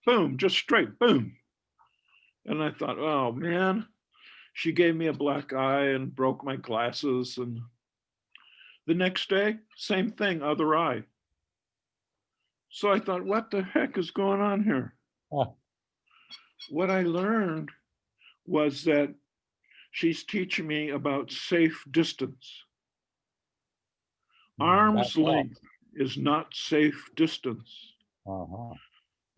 Boom, just straight, boom. And I thought, oh man, she gave me a black eye and broke my glasses. And the next day, same thing, other eye. So I thought, what the heck is going on here? Uh, What I learned was that she's teaching me about safe distance. Back Arm's off. length is not safe distance. Uh-huh.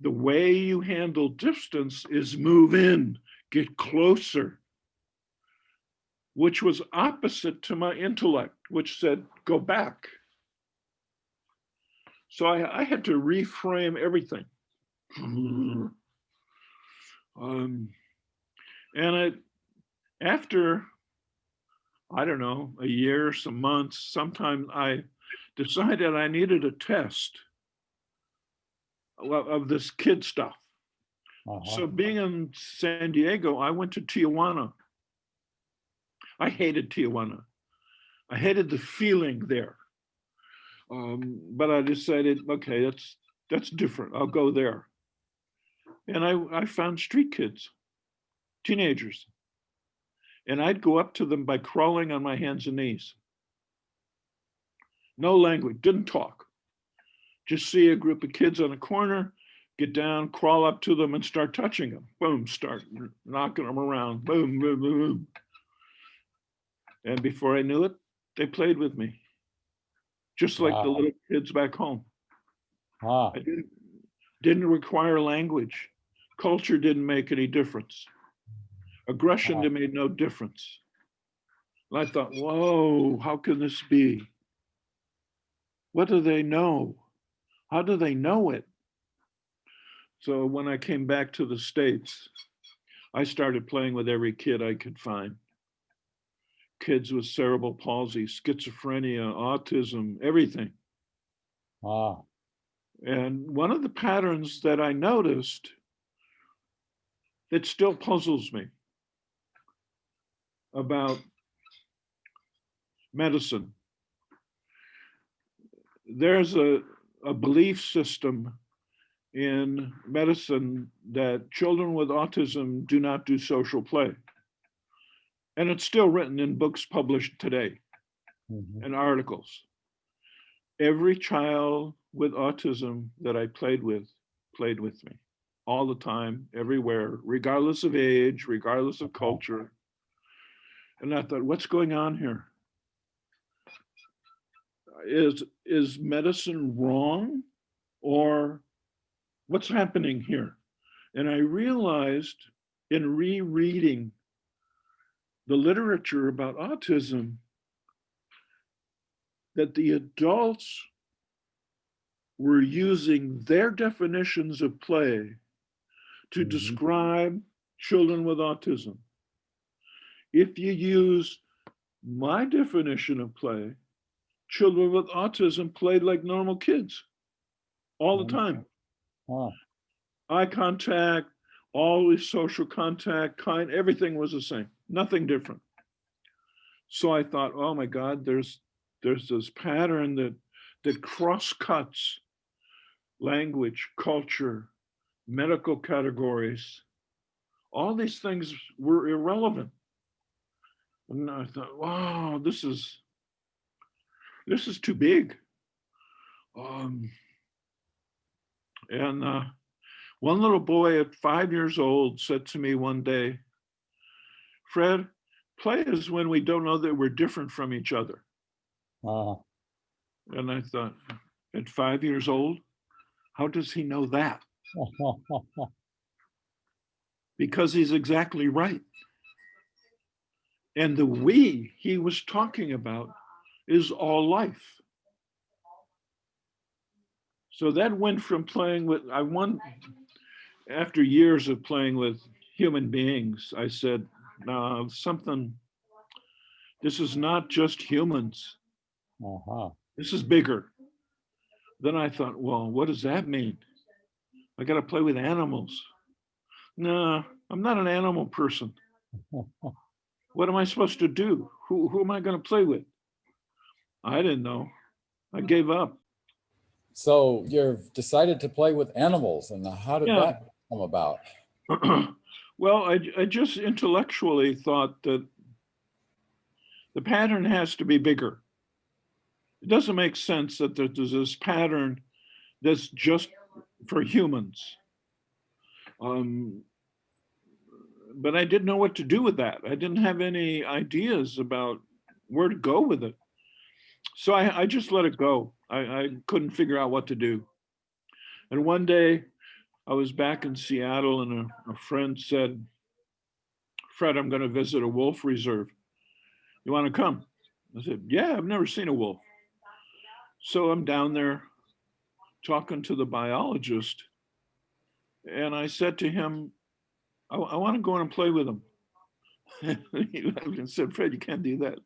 The way you handle distance is move in, get closer, which was opposite to my intellect, which said, go back. So I had to reframe everything. And after, I don't know, a year, some months, sometime I decided I needed a test of this kid stuff. Uh-huh. So being in San Diego, I went to Tijuana. I hated Tijuana. I hated the feeling there. But I decided, okay, that's different. I'll go there. And I found street kids, teenagers. And I'd go up to them by crawling on my hands and knees. No language, didn't talk. Just see a group of kids on a corner, get down, crawl up to them and start touching them. Boom, start knocking them around. Boom, boom, boom, boom. And before I knew it, they played with me, just like the Wow. little kids back home. Ah. I didn't require language. Culture didn't make any difference. Aggression Ah. made no difference. And I thought, whoa, how can this be? What do they know? How do they know it? So when I came back to the States, I started playing with every kid I could find. Kids with cerebral palsy, schizophrenia, autism, everything. Ah. And one of the patterns that I noticed that still puzzles me about medicine, there's a belief system in medicine that children with autism do not do social play. And it's still written in books published today Mhm. and articles. Every child with autism that I played with me all the time, everywhere, regardless of age, regardless of culture. And I thought, what's going on here? Is medicine wrong, or what's happening here? And I realized in rereading the literature about autism that the adults were using their definitions of play to Mhm. describe children with autism. If you use my definition of play, children with autism played like normal kids all the time. Ah. Eye contact, always social contact, everything was the same, nothing different. So I thought, oh my God, there's this pattern that cross cuts language, culture, medical categories. All these things were irrelevant. And I thought, wow, this is too big. Um, and One little boy at 5 years old said to me one day, Fred, play is when we don't know that we're different from each other. Uh, And I thought, at 5 years old, how does he know that? Because he's exactly right. And the we he was talking about is all life. So that went from playing with, after years of playing with human beings, I said, no, this is not just humans. uh-huh. This is bigger. Then I thought, well, what does that mean? I got to play with animals. No, I'm not an animal person. What am I supposed to do? Who am I going to play with? I didn't know. I gave up. So you've decided to play with animals, and how did Yeah. that come about? Well, I just intellectually thought that the pattern has to be bigger. It doesn't make sense that there's this pattern that's just for humans. But I didn't know what to do with that. I didn't have any ideas about where to go with it. So I just let it go. I couldn't figure out what to do. And one day I was back in Seattle and a friend said, Fred, I'm going to visit a wolf reserve. You want to come? I said, yeah, I've never seen a wolf. So I'm down there talking to the biologist. And I said to him, I want to go in and play with them. He laughed and said, Fred, you can't do that.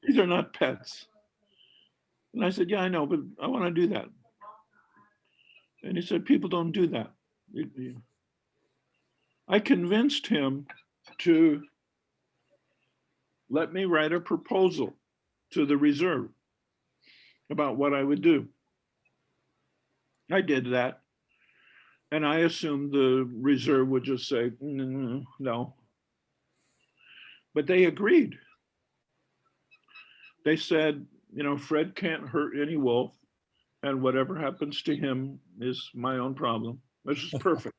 These are not pets. And I said, yeah, I know, but I want to do that. And he said, people don't do that. I convinced him to let me write a proposal to the reserve about what I would do. I did that. And I assumed the reserve would just say, no. But they agreed. They said, Fred can't hurt any wolf, and whatever happens to him is my own problem. This is perfect.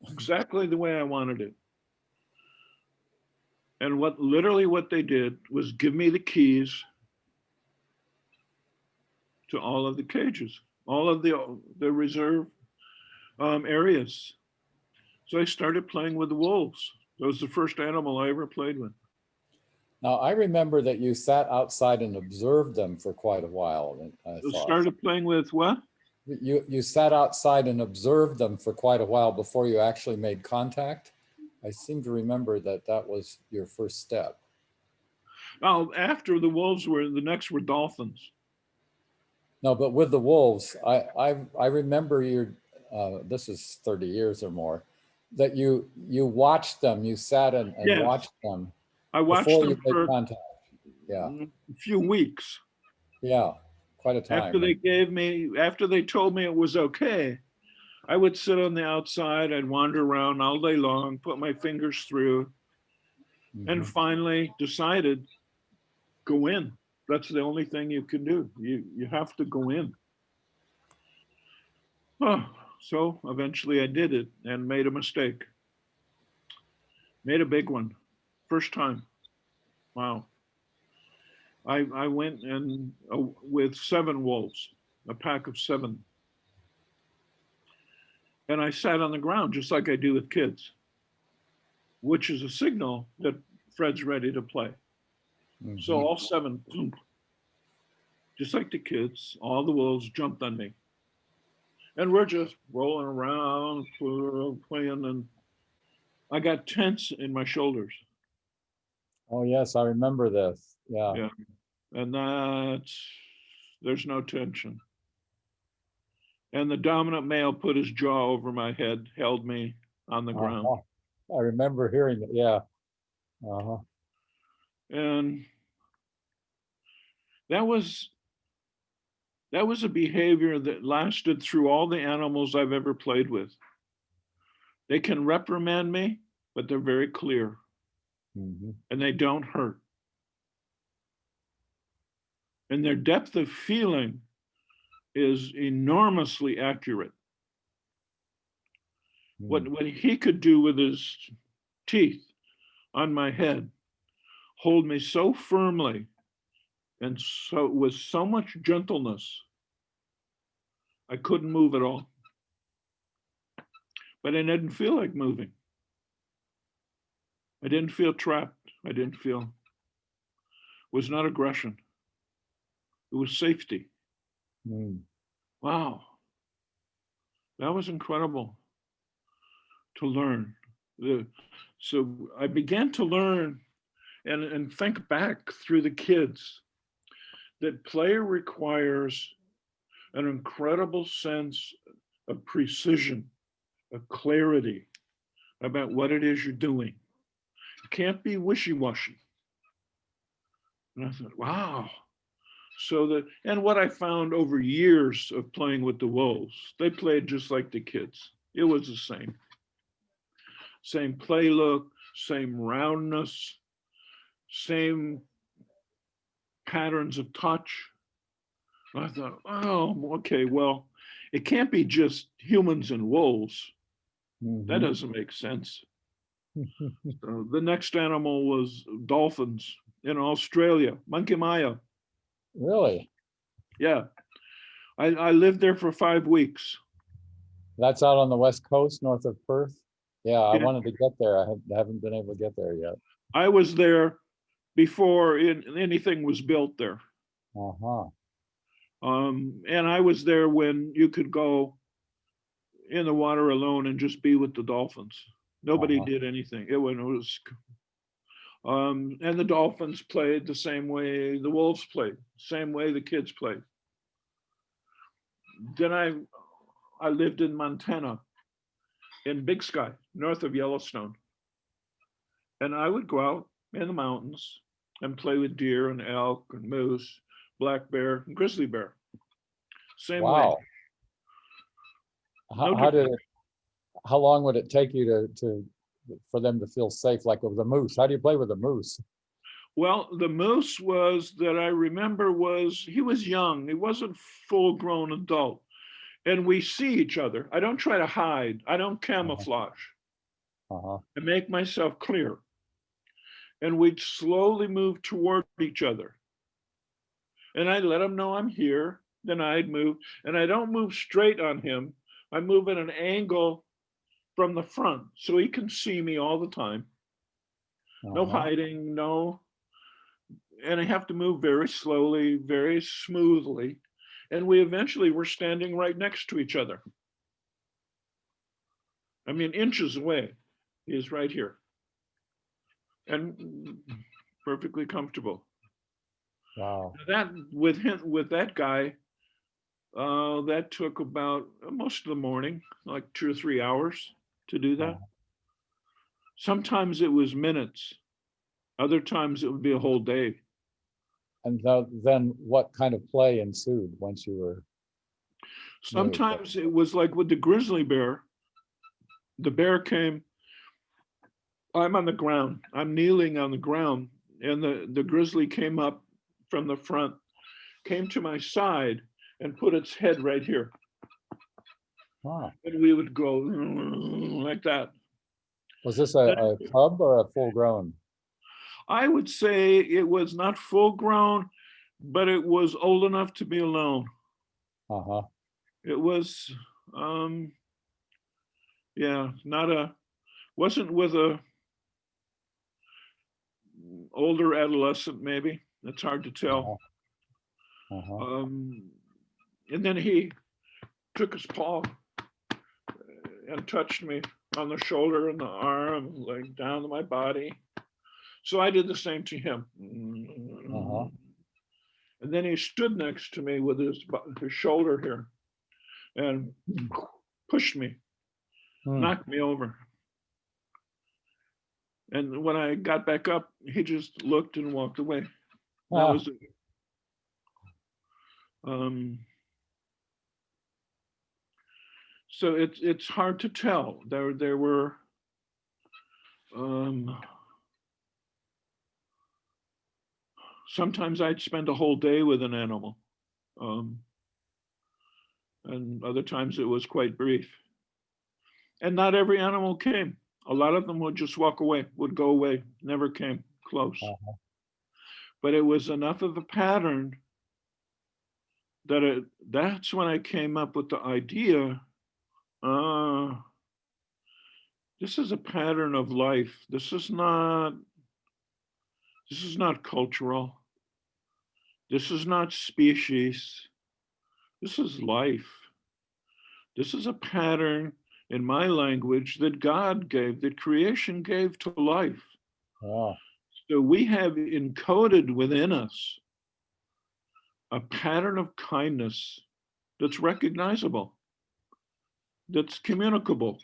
Exactly the way I wanted it. And what they did was give me the keys to all of the cages, all of the reserve areas. So I started playing with the wolves. That was the first animal I ever played with. Now, I remember that you sat outside and observed them for quite a while, I thought. Started playing with what? You sat outside and observed them for quite a while before you actually made contact. I seem to remember that that was your first step. Oh, after the wolves the next were dolphins. No, but with the wolves, I remember this is 30 years or more, that you watched them, you sat and Yes. watched them I watched before them you made for contact. Yeah. a few weeks. Yeah, quite a time. After they told me it was okay, I would sit on the outside, I'd wander around all day long, put my fingers through, and finally decided, go in. That's the only thing you can do. You have to go in. Oh, so eventually I did it and made a mistake. Made a big one. First time. Wow. I went and with 7 wolves, a pack of 7. And I sat on the ground just like I do with kids, which is a signal that Fred's ready to play. So all 7, just like the kids, all the wolves jumped on me. And we're just rolling around, playing, and I got tense in my shoulders. Oh, yes, I remember this. Yeah. Yeah. And there's no tension. And the dominant male put his jaw over my head, held me on the ground. I remember hearing it. Yeah. And that was a behavior that lasted through all the animals I've ever played with. They can reprimand me, but they're very clear. And they don't hurt. And their depth of feeling is enormously accurate. Mm. What he could do with his teeth on my head, hold me so firmly and so with so much gentleness, I couldn't move at all. But I didn't feel like moving. I didn't feel trapped. I didn't feel, it was not aggression. It was safety. Mm. Wow, that was incredible to learn. So I began to learn and think back through the kids that play requires an incredible sense of precision, of clarity about what it is you're doing. You can't be wishy-washy. And I thought, wow. So that, and what I found over years of playing with the wolves, they played just like the kids. It was the same play look, same roundness, same patterns of touch. I thought, oh, okay, well, it can't be just humans and wolves. That Mhm. doesn't make sense. The next animal was dolphins in Australia, Monkey Maya. Really? Yeah, I lived there for 5 weeks. That's out on the West Coast, north of Perth? Yeah, I Yeah, wanted to get there. Haven't been able to get there yet. I was there before anything was built there. Uh-huh. And I was there when you could go in the water alone and just be with the dolphins. Nobody Uh-huh. did anything. It was, and the dolphins played the same way the wolves played, same way the kids played. Then I lived in Montana, in Big Sky, north of Yellowstone, and I would go out in the mountains and play with deer and elk and moose, black bear, and grizzly bear. Same way, Wow. no How did different. it, how long would it take you to for them to feel safe, like with a moose? How do you play with a moose? Well, the moose was that I remember was he was young. He wasn't full grown adult. And we see each other. I don't try to hide. I don't Uh-huh. camouflage. Uh-huh. I make myself clear. And we'd slowly move toward each other. And I'd let him know I'm here. Then I'd move. And I don't move straight on him. I move at an angle from the front so he can see me all the time. No Uh-huh. hiding, no. And I have to move very slowly, very smoothly. And we eventually were standing right next to each other. I mean, inches away. He is right here. And perfectly comfortable. Wow. That with him, with that guy, that took about most of the morning, like 2 or 3 hours to do that. Uh-huh. Sometimes it was minutes. Other times it would be a whole day. And then what kind of play ensued once you were near each other? Sometimes it was like with the grizzly bear. The bear came. I'm on the ground. I'm kneeling on the ground, and the grizzly came up from the front, came to my side, and put its head right here. Huh. And we would go like that. Was this Then a cub or a full grown? I would say it was not full grown, but it was old enough to be alone. Uh-huh. It was, yeah, not a, wasn't with a older adolescent, maybe. It's hard to tell. Uh-huh. Uh-huh. Um, and then he took his paw and touched me on the shoulder and the arm, like down to my body. So I did the same to him. Uh-huh. And then he stood next to me with his shoulder here and pushed me, Hmm. knocked me over. And when I got back up, he just looked and walked away. That Ah, was it. Um, so it's hard to tell. There were um, sometimes I'd spend a whole day with an animal, um, and other times it was quite brief. And not every animal came. A lot of them would just walk away, would go away, never came close. But it was enough of a pattern that that's when I came up with the idea, this is a pattern of life. This is not cultural. This is not species. This is life. This is a pattern in my language that God gave, that creation gave to life. Wow. So we have encoded within us a pattern of kindness that's recognizable, that's communicable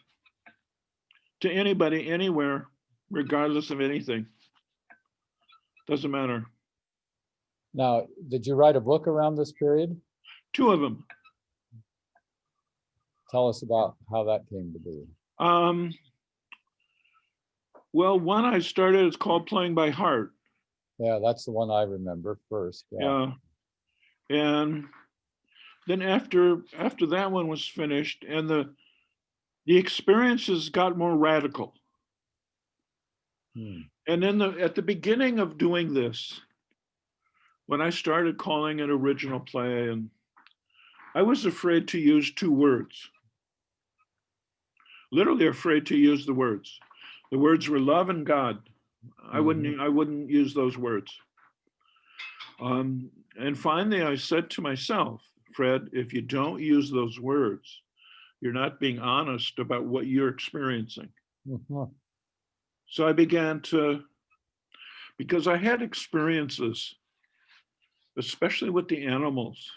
to anybody, anywhere, regardless of anything. Doesn't matter. Now, did you write a book around this period? 2 of them. Tell us about how that came to be. Well, one I started, it's called Playing by Heart. Yeah, that's the one I remember first. Yeah. And then after that one was finished, and the experiences got more radical. And then at the beginning of doing this, when I started calling it original play, and I was afraid to use 2 words. Literally afraid to use the words. The words were love and God. I wouldn't use those words. And finally I said to myself, Fred, if you don't use those words, you're not being honest about what you're experiencing. So I began to, because I had experiences, especially with the animals,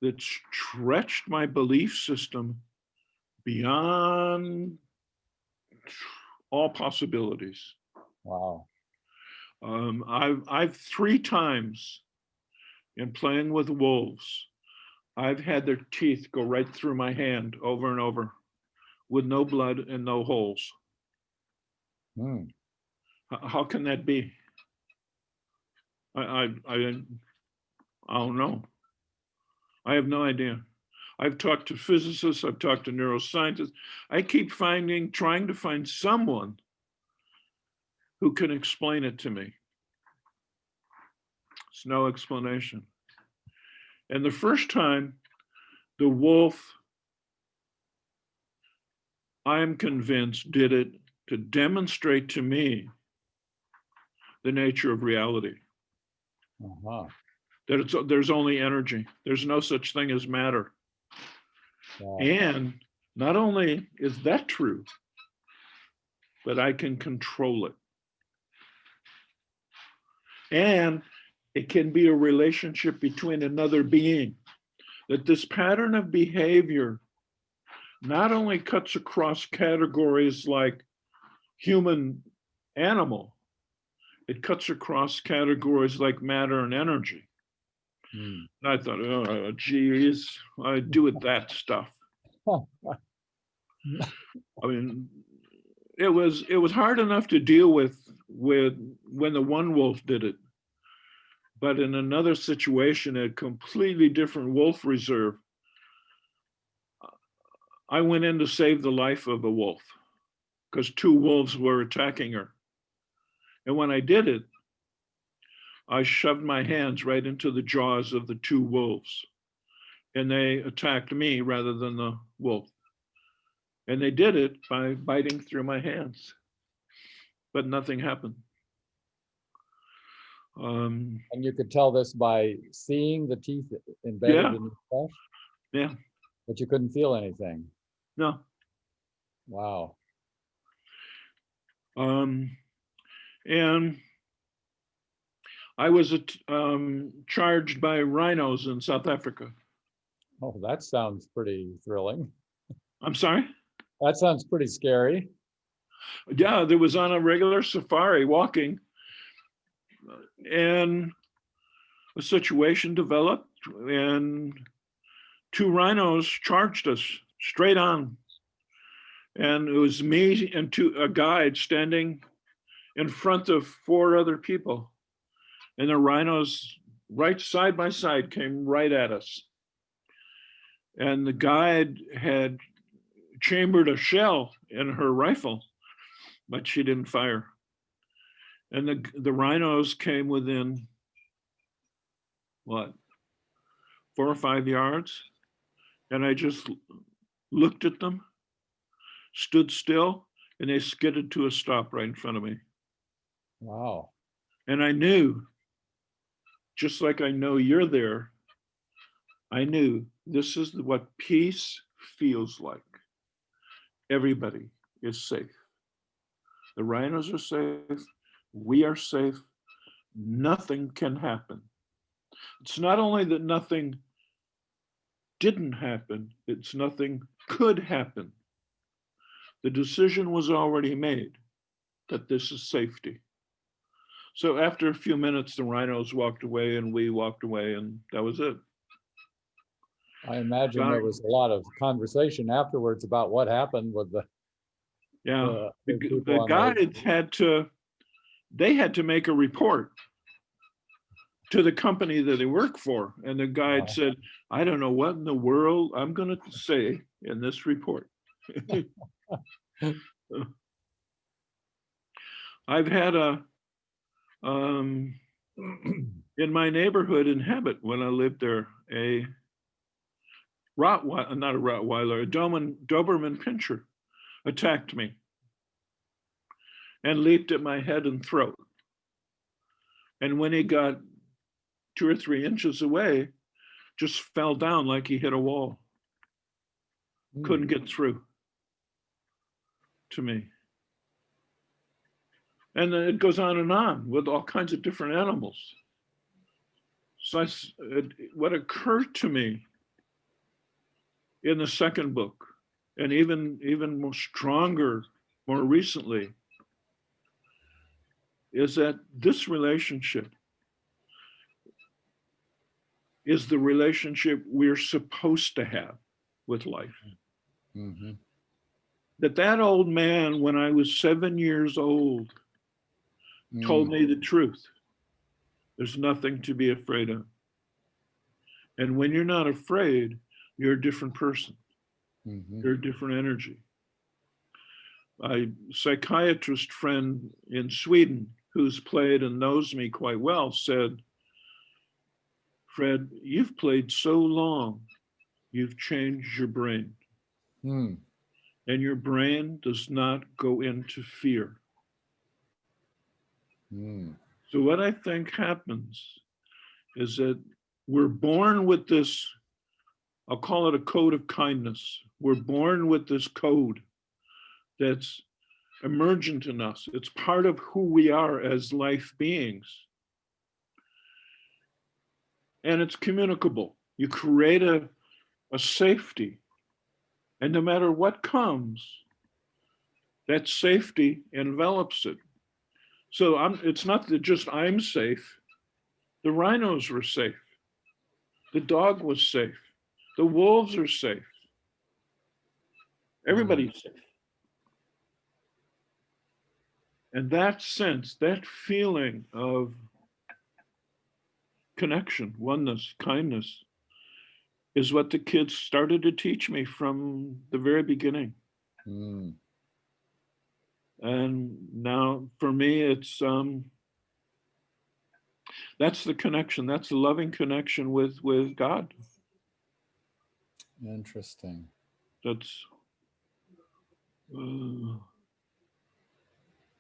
that stretched my belief system beyond all possibilities. Wow. I've 3 times in playing with wolves, I've had their teeth go right through my hand over and over with no blood and no holes. How can that be? I don't know. I have no idea. I've talked to physicists, I've talked to neuroscientists. I keep trying to find someone who can explain it to me. It's no explanation. And the first time, the wolf, I am convinced, did it to demonstrate to me the nature of reality. That there's only energy. There's no such thing as matter. Wow. And not only is that true, but I can control it. And it can be a relationship between another being. That this pattern of behavior not only cuts across categories like human, animal, it cuts across categories like matter and energy. And I thought, oh, geez, I do with that stuff. I mean, it was hard enough to deal with when the one wolf did it. But in another situation, a completely different wolf reserve, I went in to save the life of a wolf because 2 wolves were attacking her. And when I did it, I shoved my hands right into the jaws of the 2 wolves, and they attacked me rather than the wolf. And they did it by biting through my hands, but nothing happened. And you could tell this by seeing the teeth embedded in the flesh? Yeah. But you couldn't feel anything? No. Wow. And I was charged by rhinos in South Africa. Oh, that sounds pretty thrilling. I'm sorry? That sounds pretty scary. Yeah, there was on a regular safari walking, and a situation developed, and 2 rhinos charged us straight on. And it was me and a guide standing in front of 4 other people. And the rhinos, right side by side, came right at us. And the guide had chambered a shell in her rifle, but she didn't fire. And the rhinos came within, what, 4 or 5 yards? And I just looked at them, stood still, and they skidded to a stop right in front of me. Wow. And I knew, just like I know you're there, I knew this is what peace feels like. Everybody is safe. The rhinos are safe. We are safe. Nothing can happen. It's not only that nothing didn't happen, it's nothing could happen. The decision was already made that this is safety. So after a few minutes, the rhinos walked away and we walked away, and that was it. I imagine there was a lot of conversation afterwards about what happened with Yeah, people the on guides had to make a report to the company that they work for. And the guide said, I don't know what in the world I'm going to say in this report. I've had in my neighborhood in Habit, when I lived there, a Rottweiler, not a Rottweiler, a Doberman Pinscher attacked me and leaped at my head and throat. And when he got 2 or 3 inches away, just fell down like he hit a wall. Couldn't get through to me. And then it goes on and on with all kinds of different animals. So what occurred to me in the second book, and even more stronger, more recently, is that this relationship is the relationship we're supposed to have with life. Mm-hmm. That old man, when I was 7 years old, told me the truth. There's nothing to be afraid of. And when you're not afraid, you're a different person. Mm-hmm. You're a different energy. A psychiatrist friend in Sweden who's played and knows me quite well said, Fred, you've played so long, you've changed your brain. And your brain does not go into fear. So what I think happens is that we're born with this, I'll call it a code of kindness. We're born with this code that's emergent in us. It's part of who we are as life beings. And it's communicable. You create a safety. And no matter what comes, that safety envelops it. So it's not that just I'm safe. The rhinos were safe. The dog was safe. The wolves are safe. Everybody's safe. And that sense, that feeling of connection, oneness, kindness, is what the kids started to teach me from the very beginning. And now for me, it's that's the connection. That's the loving connection with God. Interesting. That's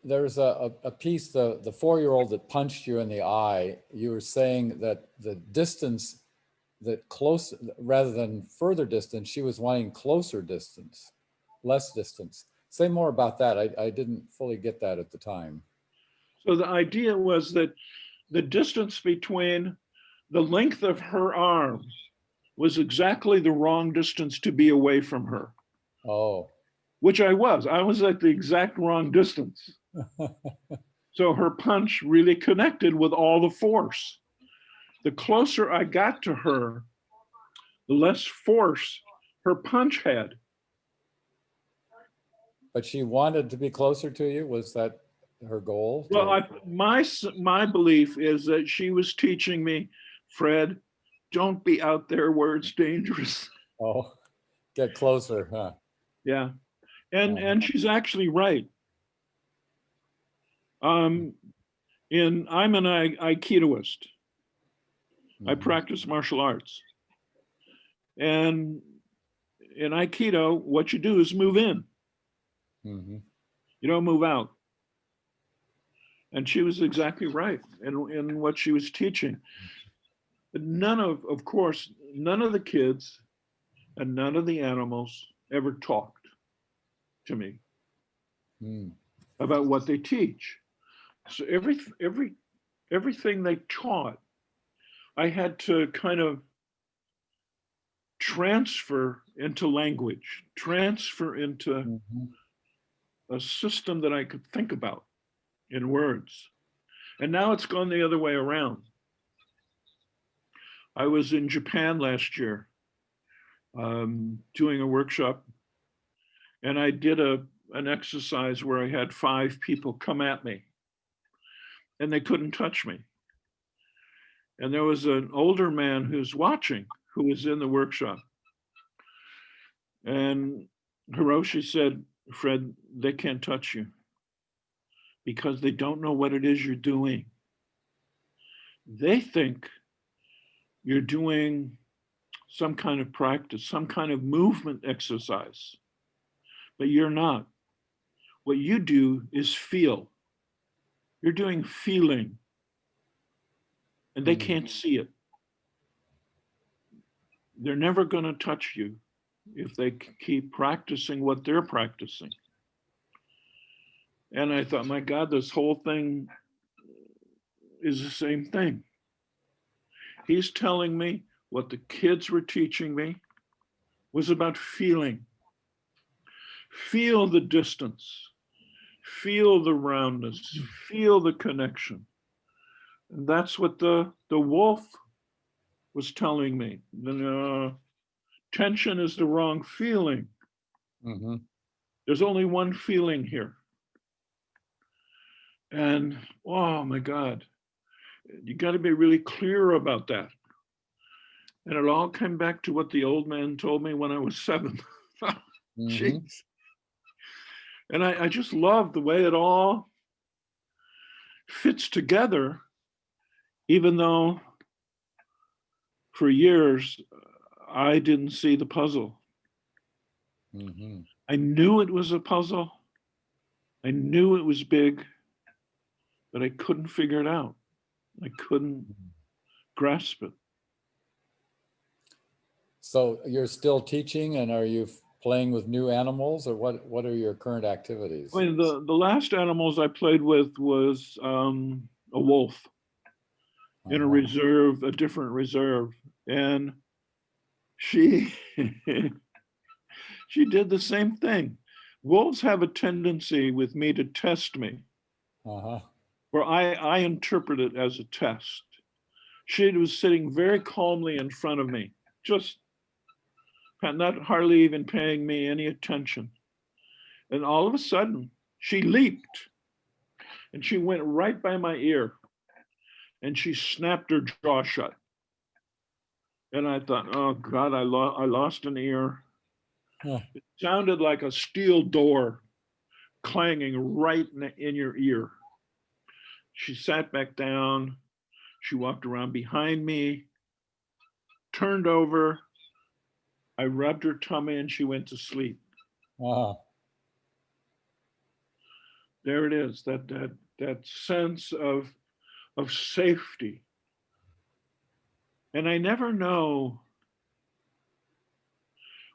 there's a piece, the 4-year-old that punched you in the eye. You were saying that the distance, that close rather than further distance, she was wanting closer distance, less distance. Say more about that. I didn't fully get that at the time. So the idea was that the distance between the length of her arm was exactly the wrong distance to be away from her. Oh. Which I was. I was at the exact wrong distance. So her punch really connected with all the force. The closer I got to her, the less force her punch had. But she wanted to be closer to you? Was that her goal? Well, my belief is that she was teaching me, Fred, don't be out there where it's dangerous. Oh, get closer, huh? Yeah. Uh-huh. And she's actually right. Um, I'm an Aikidoist. I Mhm. practice martial arts. And in Aikido, what you do is move in. Mhm. You don't move out. And she was exactly right in what she was teaching. But of course, none of the kids and none of the animals ever talked to me Mm. about what they teach. So everything they taught, I had to kind of transfer into language, transfer into Mhm. a system that I could think about in words. And now it's gone the other way around. I was in Japan last year doing a workshop, and I did an exercise where I had 5 people come at me, and they couldn't touch me. And there was an older man who's watching, who was in the workshop. And Hiroshi said, Fred, they can't touch you because they don't know what it is you're doing. They think you're doing some kind of practice, some kind of movement exercise, but you're not. What you do is feel. You're doing feeling, and they Mm. can't see it. They're never going to touch you if they keep practicing what they're practicing. And I thought, my God, this whole thing is the same thing. He's telling me what the kids were teaching me was about feeling. Feel the distance, feel the roundness, feel the connection. And that's what the wolf was telling me. Tension is the wrong feeling. Mhm. There's only one feeling here. And oh my God, you got to be really clear about that. And it all came back to what the old man told me when I was 7. Mhm. Jeez. And I just love the way it all fits together, even though for years I didn't see the puzzle. Mhm. I knew it was a puzzle. I knew it was big, but I couldn't figure it out. I couldn't grasp it. So you're still teaching, and are you playing with new animals, or what are your current I activities? mean, the last animals I played with was a wolf in a Uh-huh. reserve, a different reserve, and she she did the same thing. Wolves have a tendency with me to test me, Uh-huh. where I interpret it as a test. She was sitting very calmly in front of me, just not hardly even paying me any attention. And all of a sudden, she leaped and she went right by my ear and she snapped her jaw shut. And I thought, oh God, I lost an ear. Huh. It sounded like a steel door clanging right in your ear. She sat back down. She walked around behind me, turned over. I rubbed her tummy and she went to sleep. Uh-huh. There it is, that sense of safety. And I never know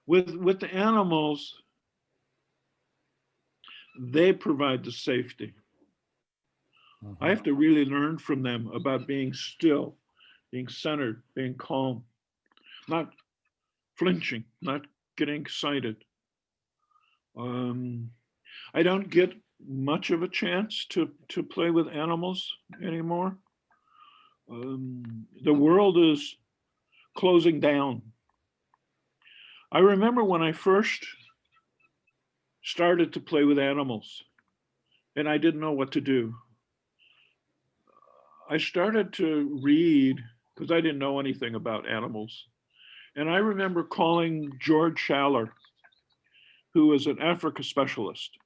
with the animals, they provide the safety. I Uh-huh. have to really learn from them about being still, being centered, being calm, not flinching, not getting excited. Um, I don't get much of a chance to play with animals anymore. The world is closing down. I remember when I first started to play with animals and I didn't know what to do. I started to read because I didn't know anything about animals. And I remember calling George Schaller, who was an Africa specialist.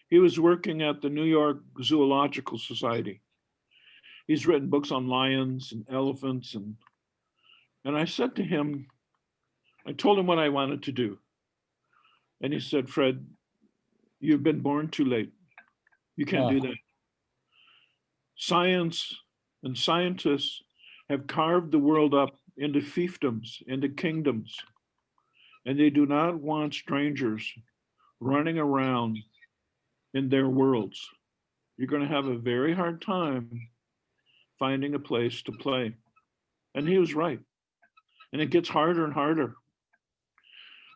He was working at the New York Zoological Society. He's written books on lions and elephants. And I said to him, I told him what I wanted to do. And he said, Fred, you've been born too late. You can't do that. Science and scientists have carved the world up into fiefdoms, into kingdoms, and they do not want strangers running around in their worlds. You're going to have a very hard time finding a place to play. And he was right. And it gets harder and harder.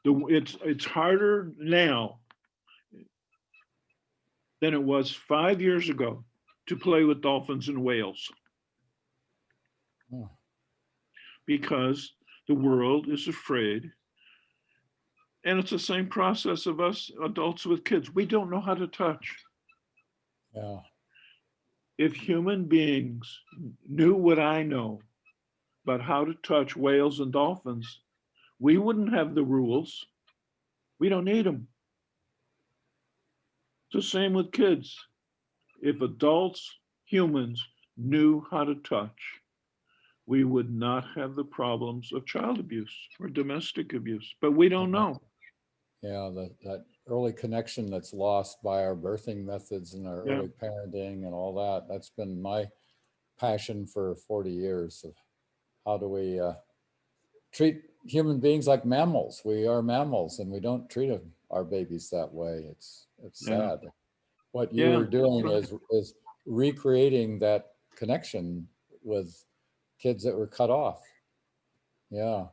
It's harder now than it was 5 years ago to play with dolphins and whales. Because the world is afraid. And it's the same process of us adults with kids. We don't know how to touch. Yeah. If human beings knew what I know about how to touch whales and dolphins, we wouldn't have the rules. We don't need them. It's the same with kids. If adults, humans, knew how to touch, we would not have the problems of child abuse or domestic abuse, but we don't know. Yeah, that early connection that's lost by our birthing methods and our early parenting and all that. That's been my passion for 40 years of how do we treat human beings like mammals. We are mammals and we don't treat our babies that way. It's sad. What you're doing is recreating that connection with kids that were cut off. Yeah.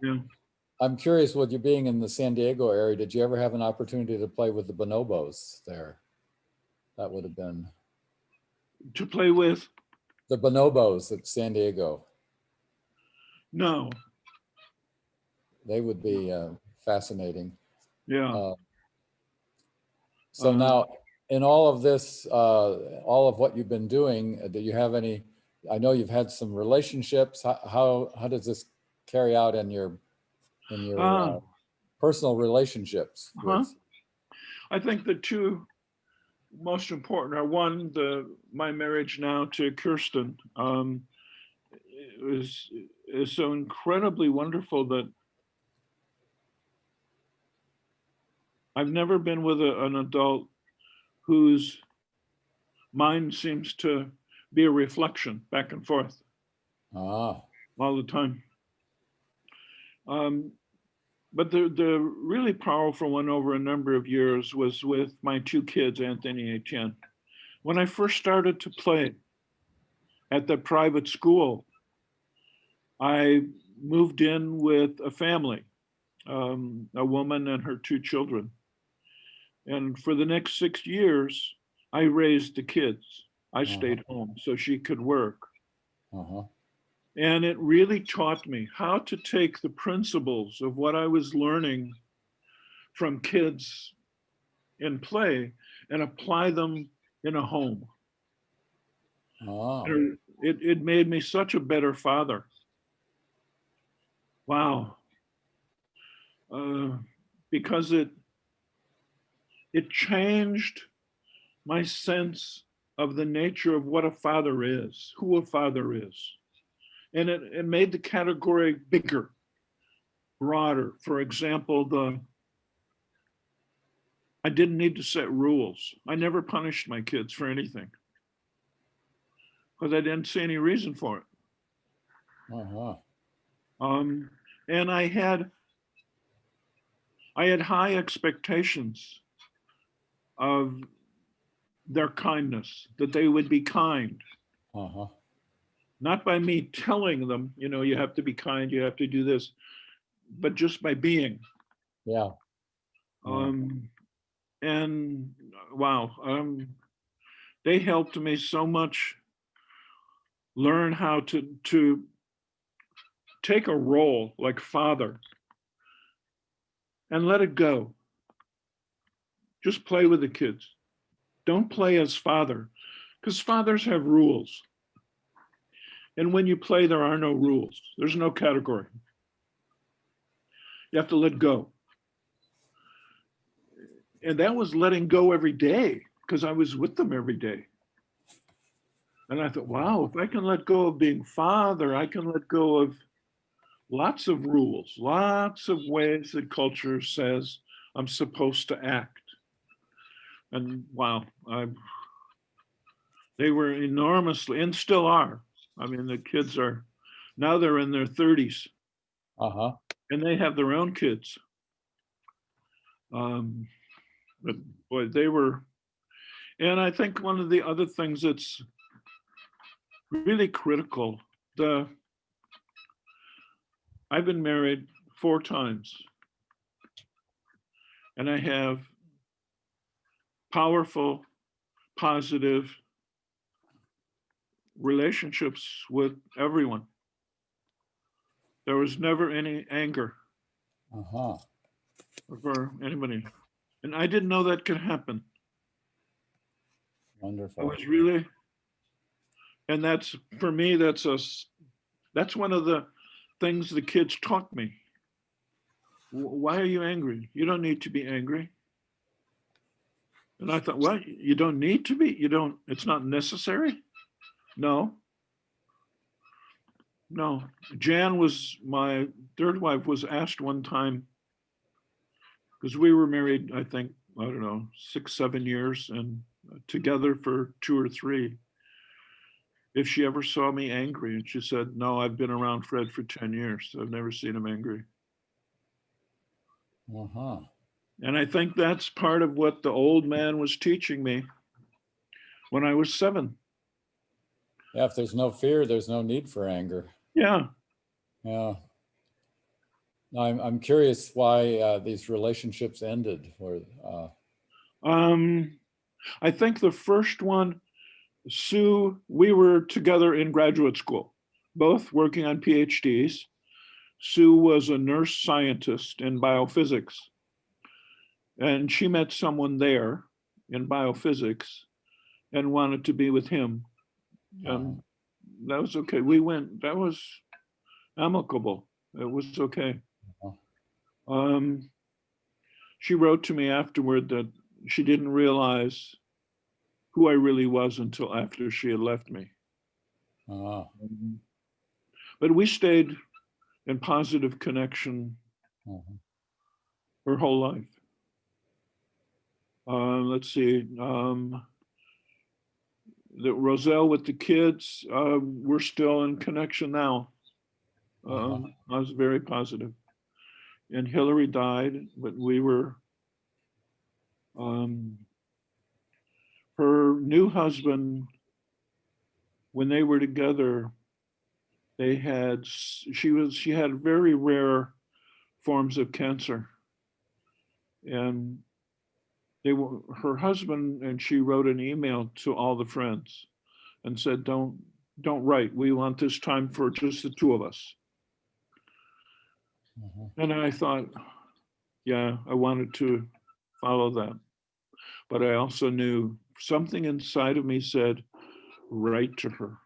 I'm curious, with you being in the San Diego area, did you ever have an opportunity to play with the bonobos there? That would have been. To play with? The bonobos at San Diego. No. They would be fascinating. Yeah. So now, in all of this, all of what you've been doing, do you have any, I know you've had some relationships. How does this carry out in your personal relationships with? I think the two most important are, one, my marriage now to Kirsten is so incredibly wonderful that I've never been with an adult whose mind seems to be a reflection back and forth all the time. But the really powerful one over a number of years was with my two kids, Anthony and Etienne. When I first started to play at the private school, I moved in with a family, a woman and her two children. And for the next 6 years, I raised the kids. I stayed home so she could work. And it really taught me how to take the principles of what I was learning from kids in play and apply them in a home. It made me such a better father. Wow. Because it changed my sense of the nature of what a father is, who a father is. And it made the category bigger, broader. For example, I didn't need to set rules. I never punished my kids for anything because I didn't see any reason for it. And I had high expectations of their kindness, that they would be kind. Not by me telling them, you have to be kind, you have to do this, but just by being. And wow, they helped me so much learn how to take a role like father and let it go. Just play with the kids. Don't play as father, because fathers have rules. And when you play, there are no rules. There's no category. You have to let go. And that was letting go every day because I was with them every day. And I thought, wow, if I can let go of being father, I can let go of lots of rules, lots of ways that culture says I'm supposed to act. And wow, they were enormously, and still are. I mean, the kids are, now they're in their 30s Uh-huh. and they have their own kids. But boy, they were, and I think one of the other things that's really critical, I've been married 4 times and I have powerful, positive relationships with everyone. There was never any anger Uh-huh. for anybody. And I didn't know that could happen. I Wonderful. was really, and that's for me, that's one of the things the kids taught me. Why are you angry? You don't need to be angry. And I thought, what? You don't need to be? You don't, it's not necessary? No, no. Jan was my third wife, was asked one time, because we were married, I think, I don't know, 6, 7 years and together for 2 or 3. If she ever saw me angry, and she said, no, I've been around Fred for 10 years. So I've never seen him angry. Uh-huh. And I think that's part of what the old man was teaching me when I was 7. Yeah, if there's no fear, there's no need for anger. Yeah. Yeah. I'm curious why these relationships ended. Or I think the first one, Sue, we were together in graduate school, both working on PhDs. Sue was a nurse scientist in biophysics, and she met someone there in biophysics and wanted to be with him. And that was okay. We went, that was amicable. It was okay. Um, she wrote to me afterward that she didn't realize who I really was until after she had left me. uh-huh. But we stayed in positive connection Uh-huh. her whole life. Let's see, the Roselle with the kids, we're still in connection now. I was very positive. And Hillary died, but we were, her new husband, when they were together, she had very rare forms of cancer. And her husband and she wrote an email to all the friends and said, don't write. We want this time for just the 2 of us. And I thought, yeah, I wanted to follow that. But I also knew something inside of me said, write to her.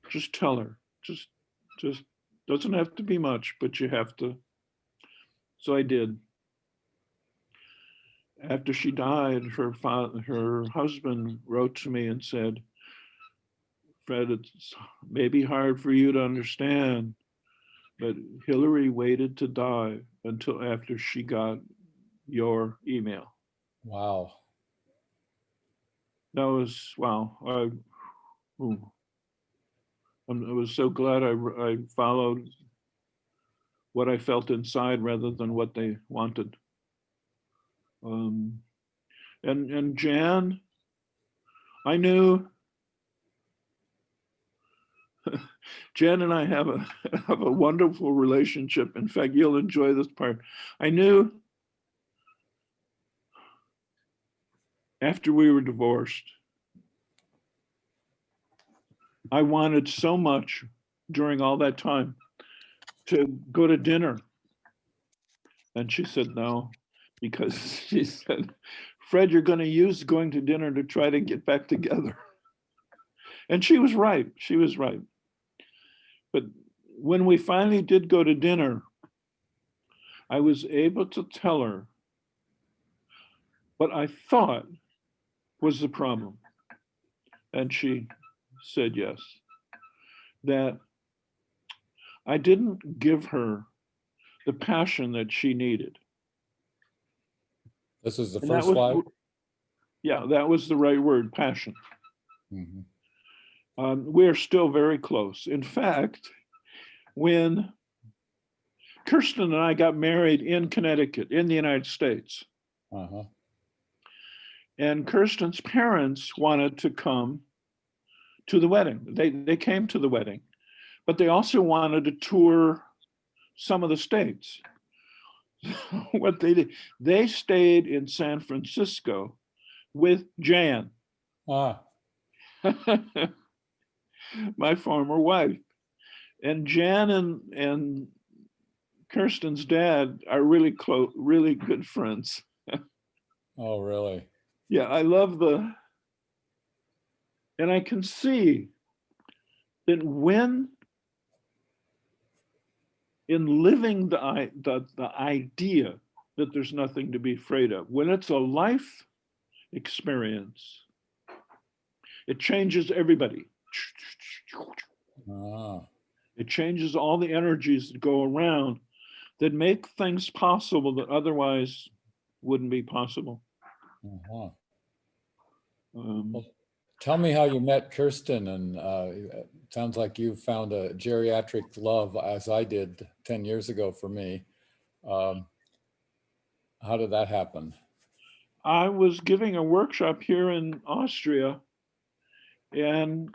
Just tell her. Just doesn't have to be much, but you have to. So I did. After she died, her husband wrote to me and said, Fred, it's maybe hard for you to understand, but Hillary waited to die until after she got your email. Wow. That was, wow. I was so glad I followed what I felt inside rather than what they wanted. And Jan, I knew Jan and I have a wonderful relationship. In fact, you'll enjoy this part. I knew after we were divorced, I wanted so much during all that time to go to dinner. And she said no, because she said, Fred, you're going to use going to dinner to try to get back together. And she was right. She was right. But when we finally did go to dinner, I was able to tell her what I thought was the problem. And she said yes, that I didn't give her the passion that she needed. This is the And that first was, wife? yeah, that was the right word, passion. Mhm. We're still very close. In fact, when Kirsten and I got married in Connecticut, in the United States, Uh-huh. and Kirsten's parents wanted to come to the wedding. They came to the wedding, but they also wanted to tour some of the states. What they did, they stayed in San Francisco with Jan, Ah, my former wife. And Jan and Kirsten's dad are really close, really good friends. oh, really? Yeah, I love and I can see that when in living the idea that there's nothing to be afraid of, when it's a life experience, it changes everybody. Ah, It changes all the energies that go around that make things possible that otherwise wouldn't be possible. uh-huh. Um, Well, tell me how you met Kirsten, and it sounds like you found a geriatric love as I did 10 years ago for me. Um, how did that happen? I was giving a workshop here in Austria, and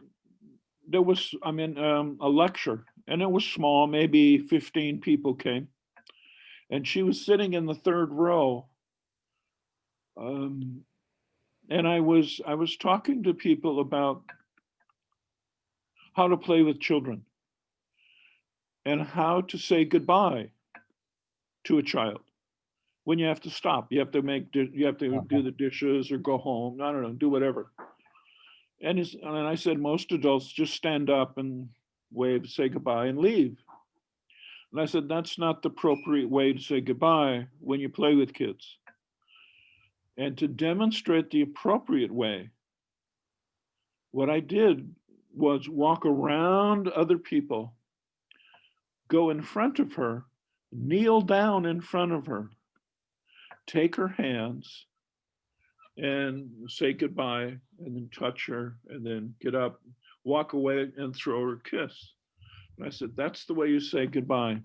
there was, I mean, a lecture, and it was small, maybe 15 people came, and she was sitting in the third row. Um, and I was talking to people about how to play with children and how to say goodbye to a child when you have to stop. You have to you have to do Uh-huh. the dishes or go home. I don't know, do whatever. And I said most adults just stand up and wave, say goodbye, and leave. And I said that's not the appropriate way to say goodbye when you play with kids. And to demonstrate the appropriate way, what I did was walk around other people, go in front of her, kneel down in front of her, take her hands, and say goodbye, and then touch her, and then get up, walk away, and throw her a kiss. And I said, that's the way you say goodbye.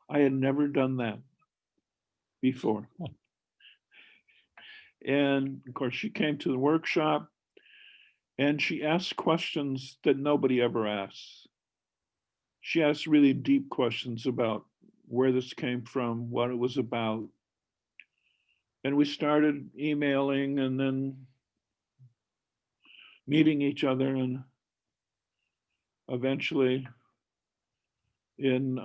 I had never done that before. And of course, she came to the workshop and she asked questions that nobody ever asks. She asked really deep questions about where this came from, what it was about. And we started emailing and then meeting each other. And eventually, in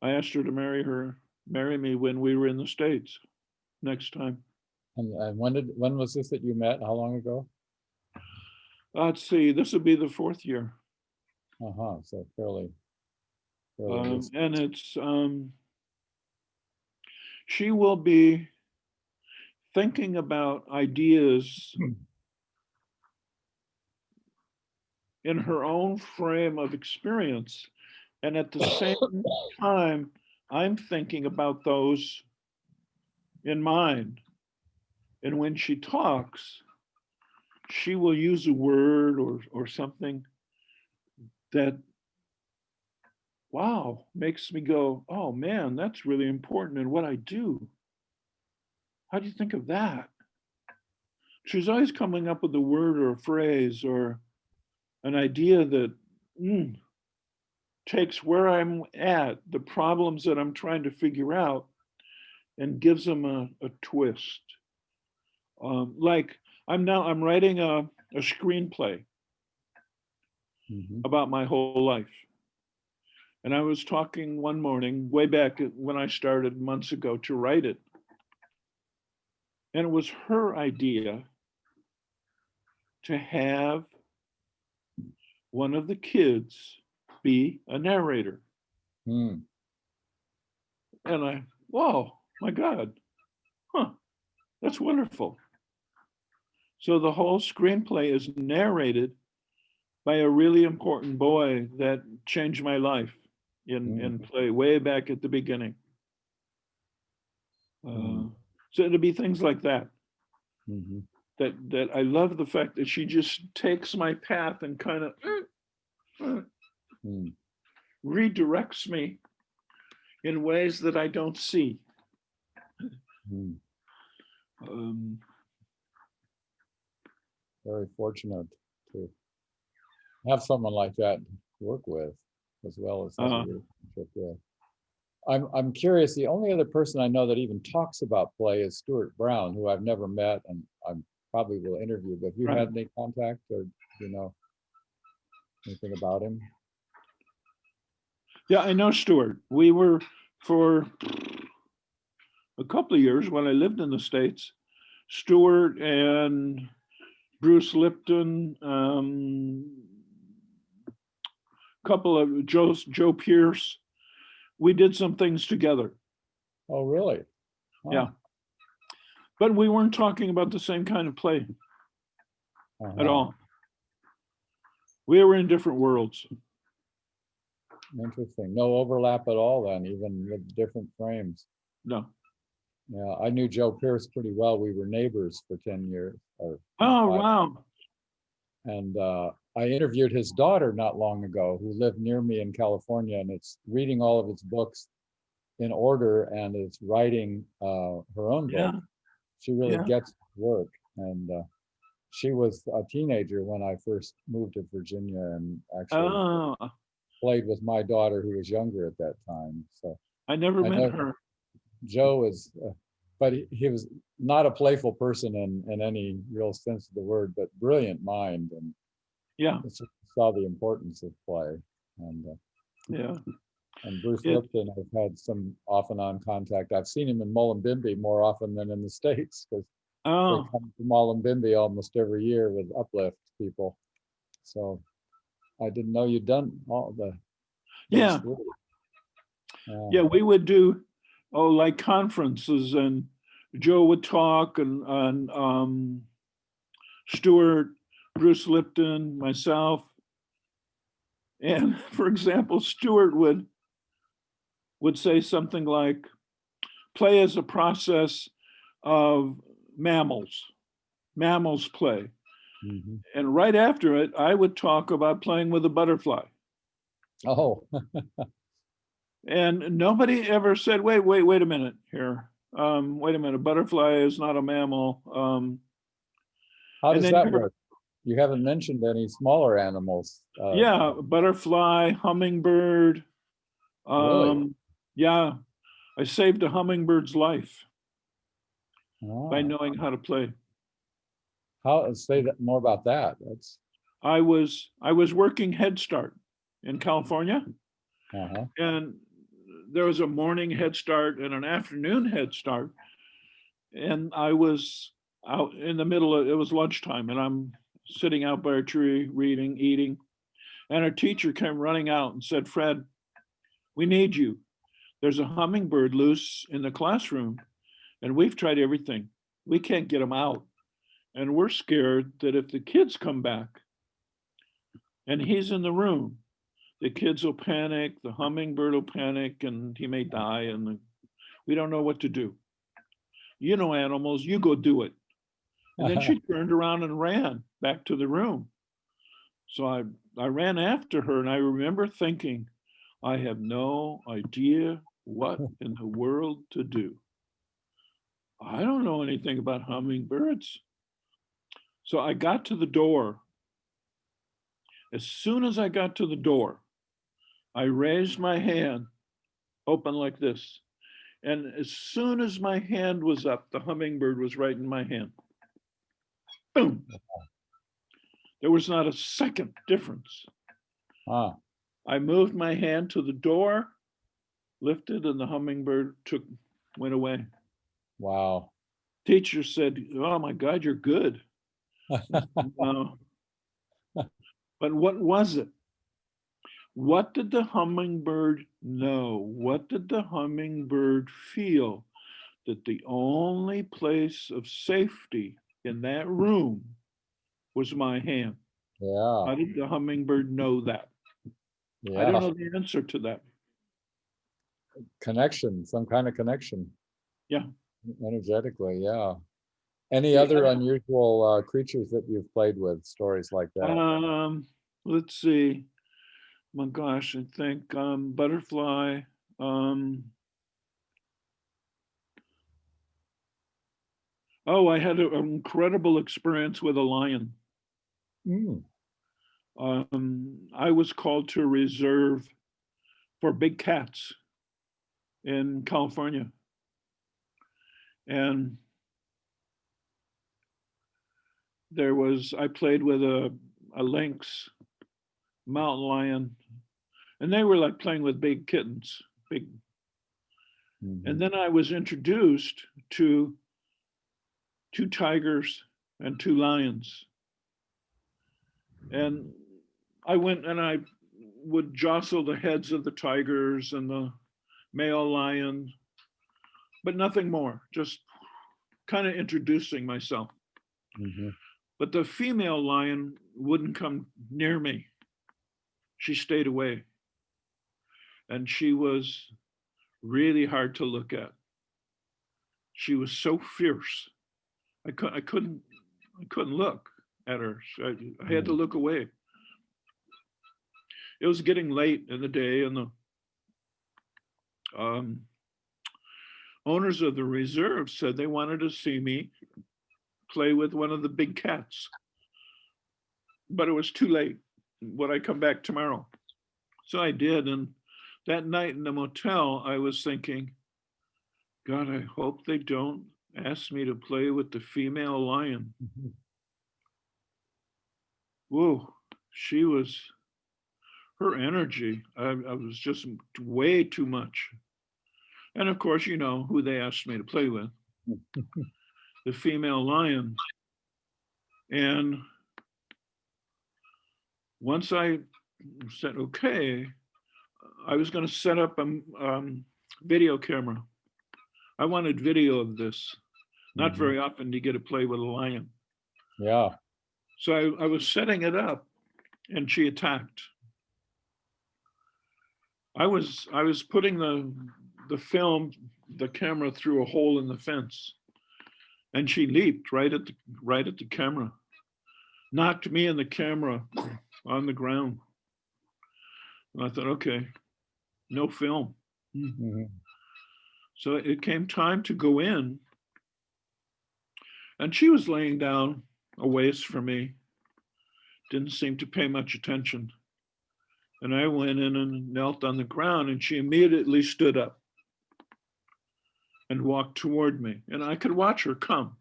I asked her to marry me when we were in the States next time. And when was this that you met? How long ago? Let's see, this will be the fourth year. Uh-huh. So fairly recent. And she will be thinking about ideas in her own frame of experience. And at the same time, I'm thinking about those in mind. And when she talks, she will use a word or something that, wow, makes me go, oh man, that's really important in what I do. How do you think of that? She's always coming up with a word or a phrase or an idea that takes where I'm at, the problems that I'm trying to figure out, and gives them a twist. Like I'm writing a screenplay Mhm. about my whole life. And I was talking one morning, way back when I started months ago to write it. And it was her idea to have one of the kids be a narrator. Mm. And whoa, my God. huh, that's wonderful. So the whole screenplay is narrated by a really important boy that changed my life in play way back at the beginning. So it'll be things like that. Mm-hmm. That I love the fact that she just takes my path and kind of redirects me in ways that I don't see. Very fortunate to have someone like that to work with, as well as have a relationship with. I'm curious. The only other person I know that even talks about play is Stuart Brown, who I've never met, and I probably will interview. But have you had any contact, or do you know anything about him? Yeah, I know Stuart. We were for a couple of years when I lived in the States. Stuart and Bruce Lipton, couple of Joe Pierce. We did some things together. Oh, really? Huh. Yeah. But we weren't talking about the same kind of play at all. We were in different worlds. Interesting. No overlap at all then, even with different frames. No. Yeah, I knew Joe Pierce pretty well. We were neighbors for 10 years. Oh, wow. And I interviewed his daughter not long ago, who lived near me in California, and it's reading all of his books in order, and it's writing her own book. She really gets work. And she was a teenager when I first moved to Virginia, and actually played with my daughter, who was younger at that time. So I never met her. Joe is, but he was not a playful person in any real sense of the word, but brilliant mind, and saw the importance of play. And and Bruce Lipton, I've had some off and on contact. I've seen him in Mullumbimby more often than in the States, because they come to Mullumbimby almost every year with Uplift people. So I didn't know you'd done all the we would do like conferences, and Joe would talk, and Stuart, Bruce Lipton, myself. And for example, Stuart would say something like, play is a process of mammals play. And right after it, I would talk about playing with a butterfly. Oh. And nobody ever said, wait a minute here. Wait a minute, a butterfly is not a mammal. How does that work? You haven't mentioned any smaller animals. Butterfly, hummingbird. Really? Yeah, I saved a hummingbird's life by knowing how to play. Say that more about that. I was working Head Start in California, and there was a morning Head Start and an afternoon Head Start, and I was out in the middle of, it was lunchtime, and I'm sitting out by a tree reading, eating, and our teacher came running out and said, Fred, we need you. There's a hummingbird loose in the classroom, and we've tried everything. We can't get him out. And we're scared that if the kids come back and he's in the room, the kids will panic, the hummingbird will panic, and he may die, and we don't know what to do. You know animals, you go do it. And then she turned around and ran back to the room. So I ran after her, and I remember thinking, I have no idea what in the world to do. I don't know anything about hummingbirds. So I got to the door. As soon as I got to the door, I raised my hand, open like this. And as soon as my hand was up, the hummingbird was right in my hand. Boom. There was not a second difference. I moved my hand to the door, lifted, and the hummingbird went away. Wow. Teacher said, oh my God, you're good. But what was it? What did the hummingbird know? What did the hummingbird feel that the only place of safety in that room was my hand. Yeah. How did the hummingbird know that? I don't Yeah. know the answer to that. Connection, some kind of connection Yeah. energetically. Yeah. Any The, other unusual creatures that you've played with, stories like that? let's see. My gosh, I think butterfly. Um, oh, I had an incredible experience with a lion. Mm. I was called to a reserve for big cats in California. And I played with a lynx, mountain lion, and they were like playing with big kittens, big. And Mhm. then I was introduced to 2 tigers and 2 lions. And I went and I would jostle the heads of the tigers and the male lion, but nothing more, just kind of introducing myself. Mhm. But the female lion wouldn't come near me. She stayed away. And she was really hard to look at. She was so fierce. I couldn't look at her. So I had to Mm. look away. It was getting late in the day, and the um, owners of the reserve said they wanted to see me play with one of the big cats, but it was too late. Would I come back tomorrow? So I did, and that night in the motel, I was thinking, God, I hope they don't ask me to play with the female lion. Mhm. Whoa, she was her energy. I was just way too much. And of course, you know who they asked me to play with, the female lion. And once I said, okay, I was going to set up a video camera. I wanted video of this. Not Mhm. very often do you get to play with a lion. Yeah. So I was setting it up and she attacked. I was putting the film, the camera through a hole in the fence, and she leaped right at the camera, knocked me and the camera on the ground. And I thought, okay, no film. Mhm. So it came time to go in, and she was laying down a ways from me, didn't seem to pay much attention. And I went in and knelt on the ground, and she immediately stood up and walked toward me. And I could watch her come.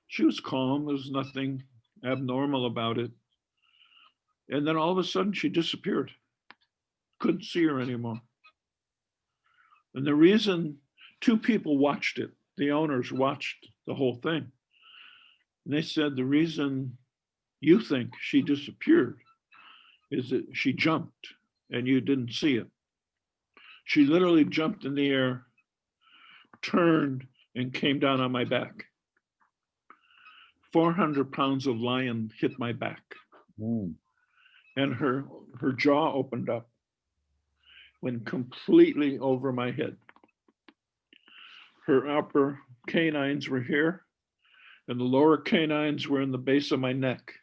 She was calm, there was nothing abnormal about it. And then all of a sudden, she disappeared. Couldn't see her anymore. And the reason 2 people watched it, the owners watched the whole thing. And they said the reason you think she disappeared is that she jumped and you didn't see it. She literally jumped in the air, turned, and came down on my back. 400 pounds of lion hit my back, Mm. and her jaw opened up, went completely over my head. Her upper canines were here, and the lower canines were in the base of my neck.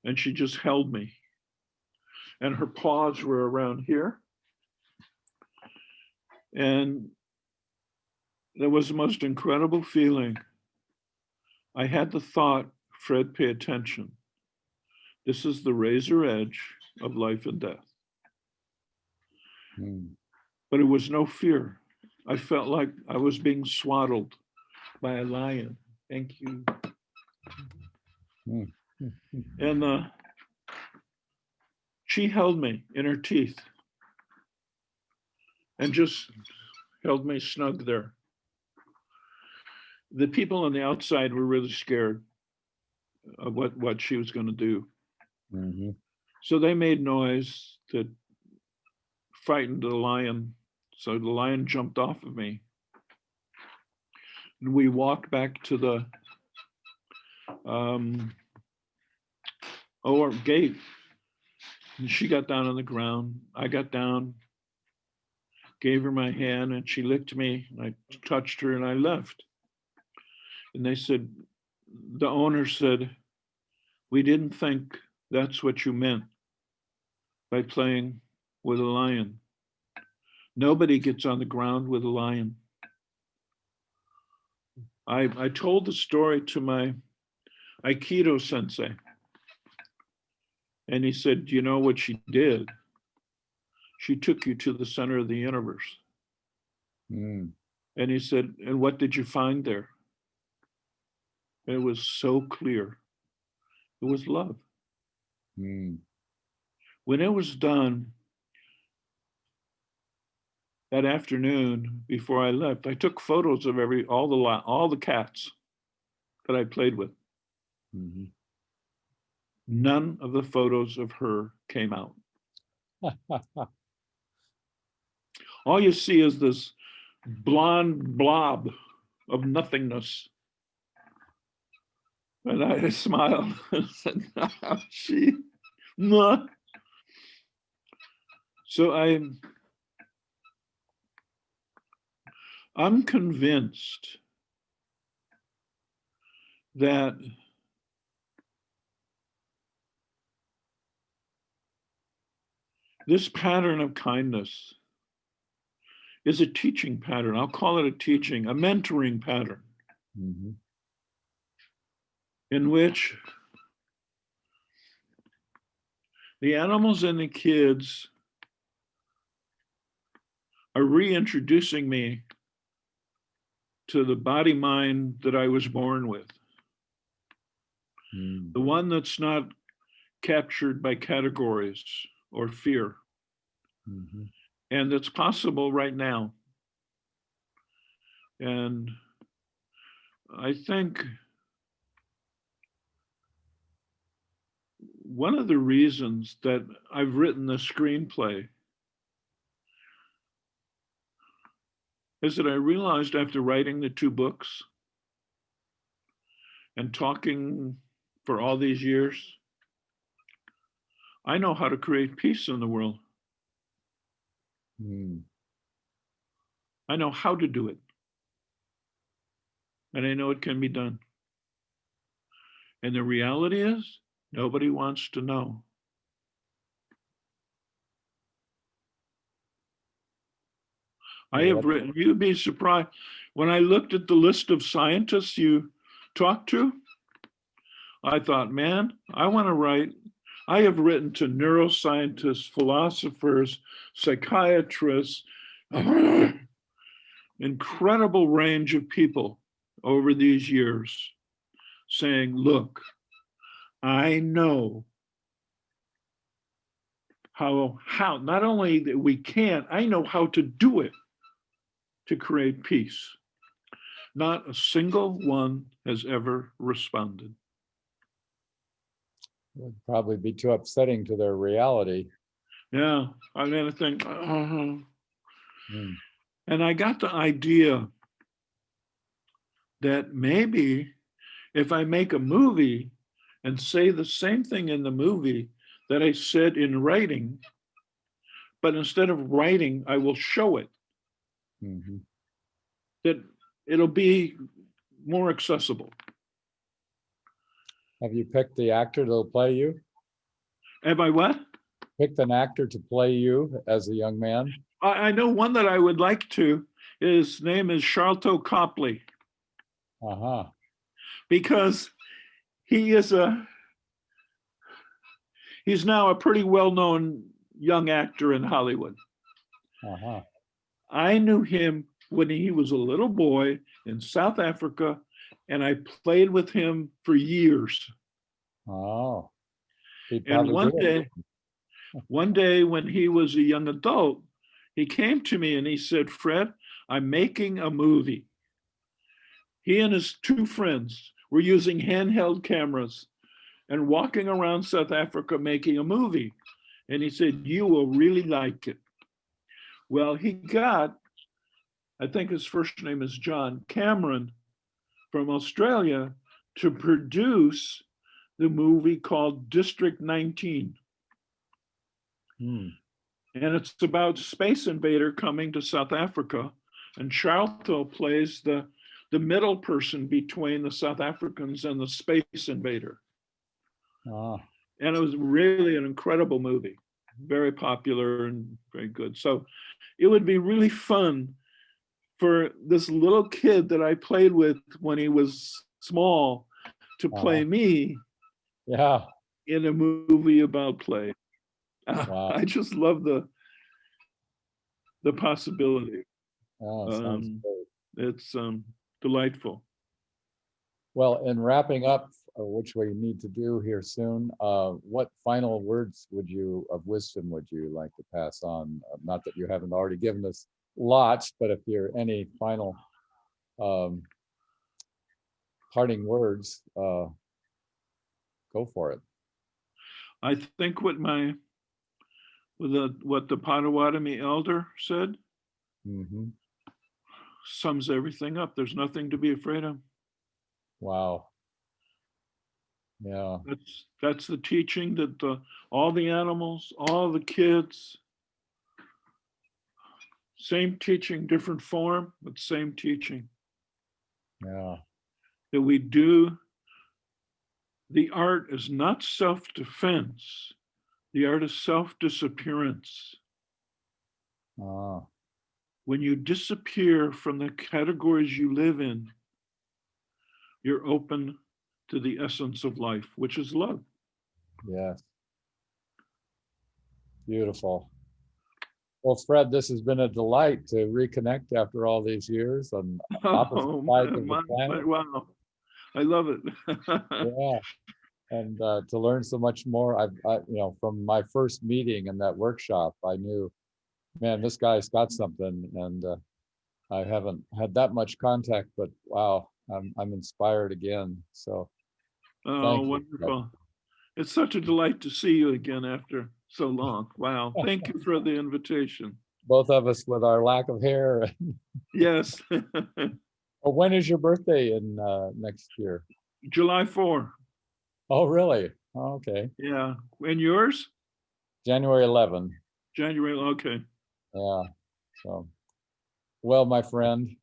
And she just held me. And her paws were around here. And there was the most incredible feeling. I had the thought, Fred, pay attention. This is the razor edge of life and death. Mm. But it was no fear. I felt like I was being swaddled by a lion. Thank you. Mm. Mm. And she held me in her teeth and just held me snug there. The people on the outside were really scared of what she was going to do. Mhm. So they made noise that frightened the lion. So the lion jumped off of me. And we walked back to the our gate. And she got down on the ground. I got down, gave her my hand, and she licked me. I touched her and I left. And they said, the owner said, we didn't think that's what you meant by playing with a lion. Nobody gets on the ground with a lion. I told the story to my Aikido sensei. And he said, do you know what she did? She took you to the center of the universe. Mm. And he said, and what did you find there? And it was so clear. It was love. Mm. When it was done that afternoon before I left, I took photos of all the cats that I played with. Mm-hmm. None of the photos of her came out. All you see is this blonde blob of nothingness. And I smiled and said, oh, she, nah. So I'm convinced that this pattern of kindness is a teaching pattern. I'll call it a teaching, a mentoring pattern, Mm-hmm. in which the animals and the kids are reintroducing me to the body mind that I was born with. Mm. The one that's not captured by categories or fear. Mm-hmm. And it's possible right now. And I think one of the reasons that I've written the screenplay is that I realized after writing the 2 books and talking for all these years, I know how to create peace in the world. Mm. I know how to do it. And I know it can be done. And the reality is, nobody wants to know. I have written, you'd be surprised, when I looked at the list of scientists you talked to, I thought, man, I want to write. I have written to neuroscientists, philosophers, psychiatrists, incredible range of people over these years saying, look, I know how not only that we can, I know how to do it to create peace. Not a single one has ever responded. It would probably be too upsetting to their reality. Yeah, I mean, I think, Mm. and I got the idea that maybe if I make a movie and say the same thing in the movie that I said in writing, but instead of writing, I will show it, Mm-hmm. that it'll be more accessible. Have you picked the actor that'll play you? Have I what? Picked an actor to play you as a young man? I know one that I would like to. His name is Sharlto Copley, Uh-huh. because he's now a pretty well-known young actor in Hollywood. Uh-huh. I knew him when he was a little boy in South Africa, and I played with him for years. Oh. He'd And probably do it. one day when he was a young adult, he came to me and he said, Fred, I'm making a movie. He and his 2 friends were using handheld cameras and walking around South Africa making a movie. And he said, you will really like it. Well, he got, I think his first name is John Cameron, from Australia to produce the movie called District 19. Hmm. And it's about Space Invader coming to South Africa. And Charlton plays the middle person between the South Africans and the Space Invader. Ah, And it was really an incredible movie, very popular and very good. So it would be really fun for this little kid that I played with when he was small to play me yeah. in a movie about play. Wow. I just love the possibility. Oh, sounds great. It's delightful. Well, in wrapping up, which we need to do here soon, what final words of wisdom would you like to pass on? Not that you haven't already given us lots, but if you're any final um, parting words, go for it. I think what the Potawatomi elder said Hmm. sums everything up. There's nothing to be afraid of. Wow. Yeah. That's the teaching that all the animals, all the kids, same teaching, different form, but same teaching. Yeah. That we do. The art is not self-defense. The art is self-disappearance. Ah, When you disappear from the categories you live in, you're open to the essence of life, which is love. yes. Beautiful. Well, Fred, this has been a delight to reconnect after all these years on opposite Oh, sides of the planet. wow. I love it. Yeah. And to learn so much more. From my first meeting in that workshop, I knew, man, this guy's got something. And I haven't had that much contact, but wow, I'm inspired again. So Oh, thank you, Fred. wonderful. It's such a delight to see you again after so long. Wow. Thank you for the invitation. Both of us with our lack of hair. Yes. Oh, when is your birthday in next year? July 4. Oh, really? Oh, okay. Yeah. And yours? January 11. January. Okay. Yeah. So, well, my friend,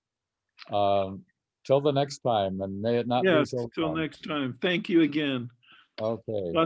um, till the next time, and may it not be Yes. so Till long. next time. Thank you again. Okay.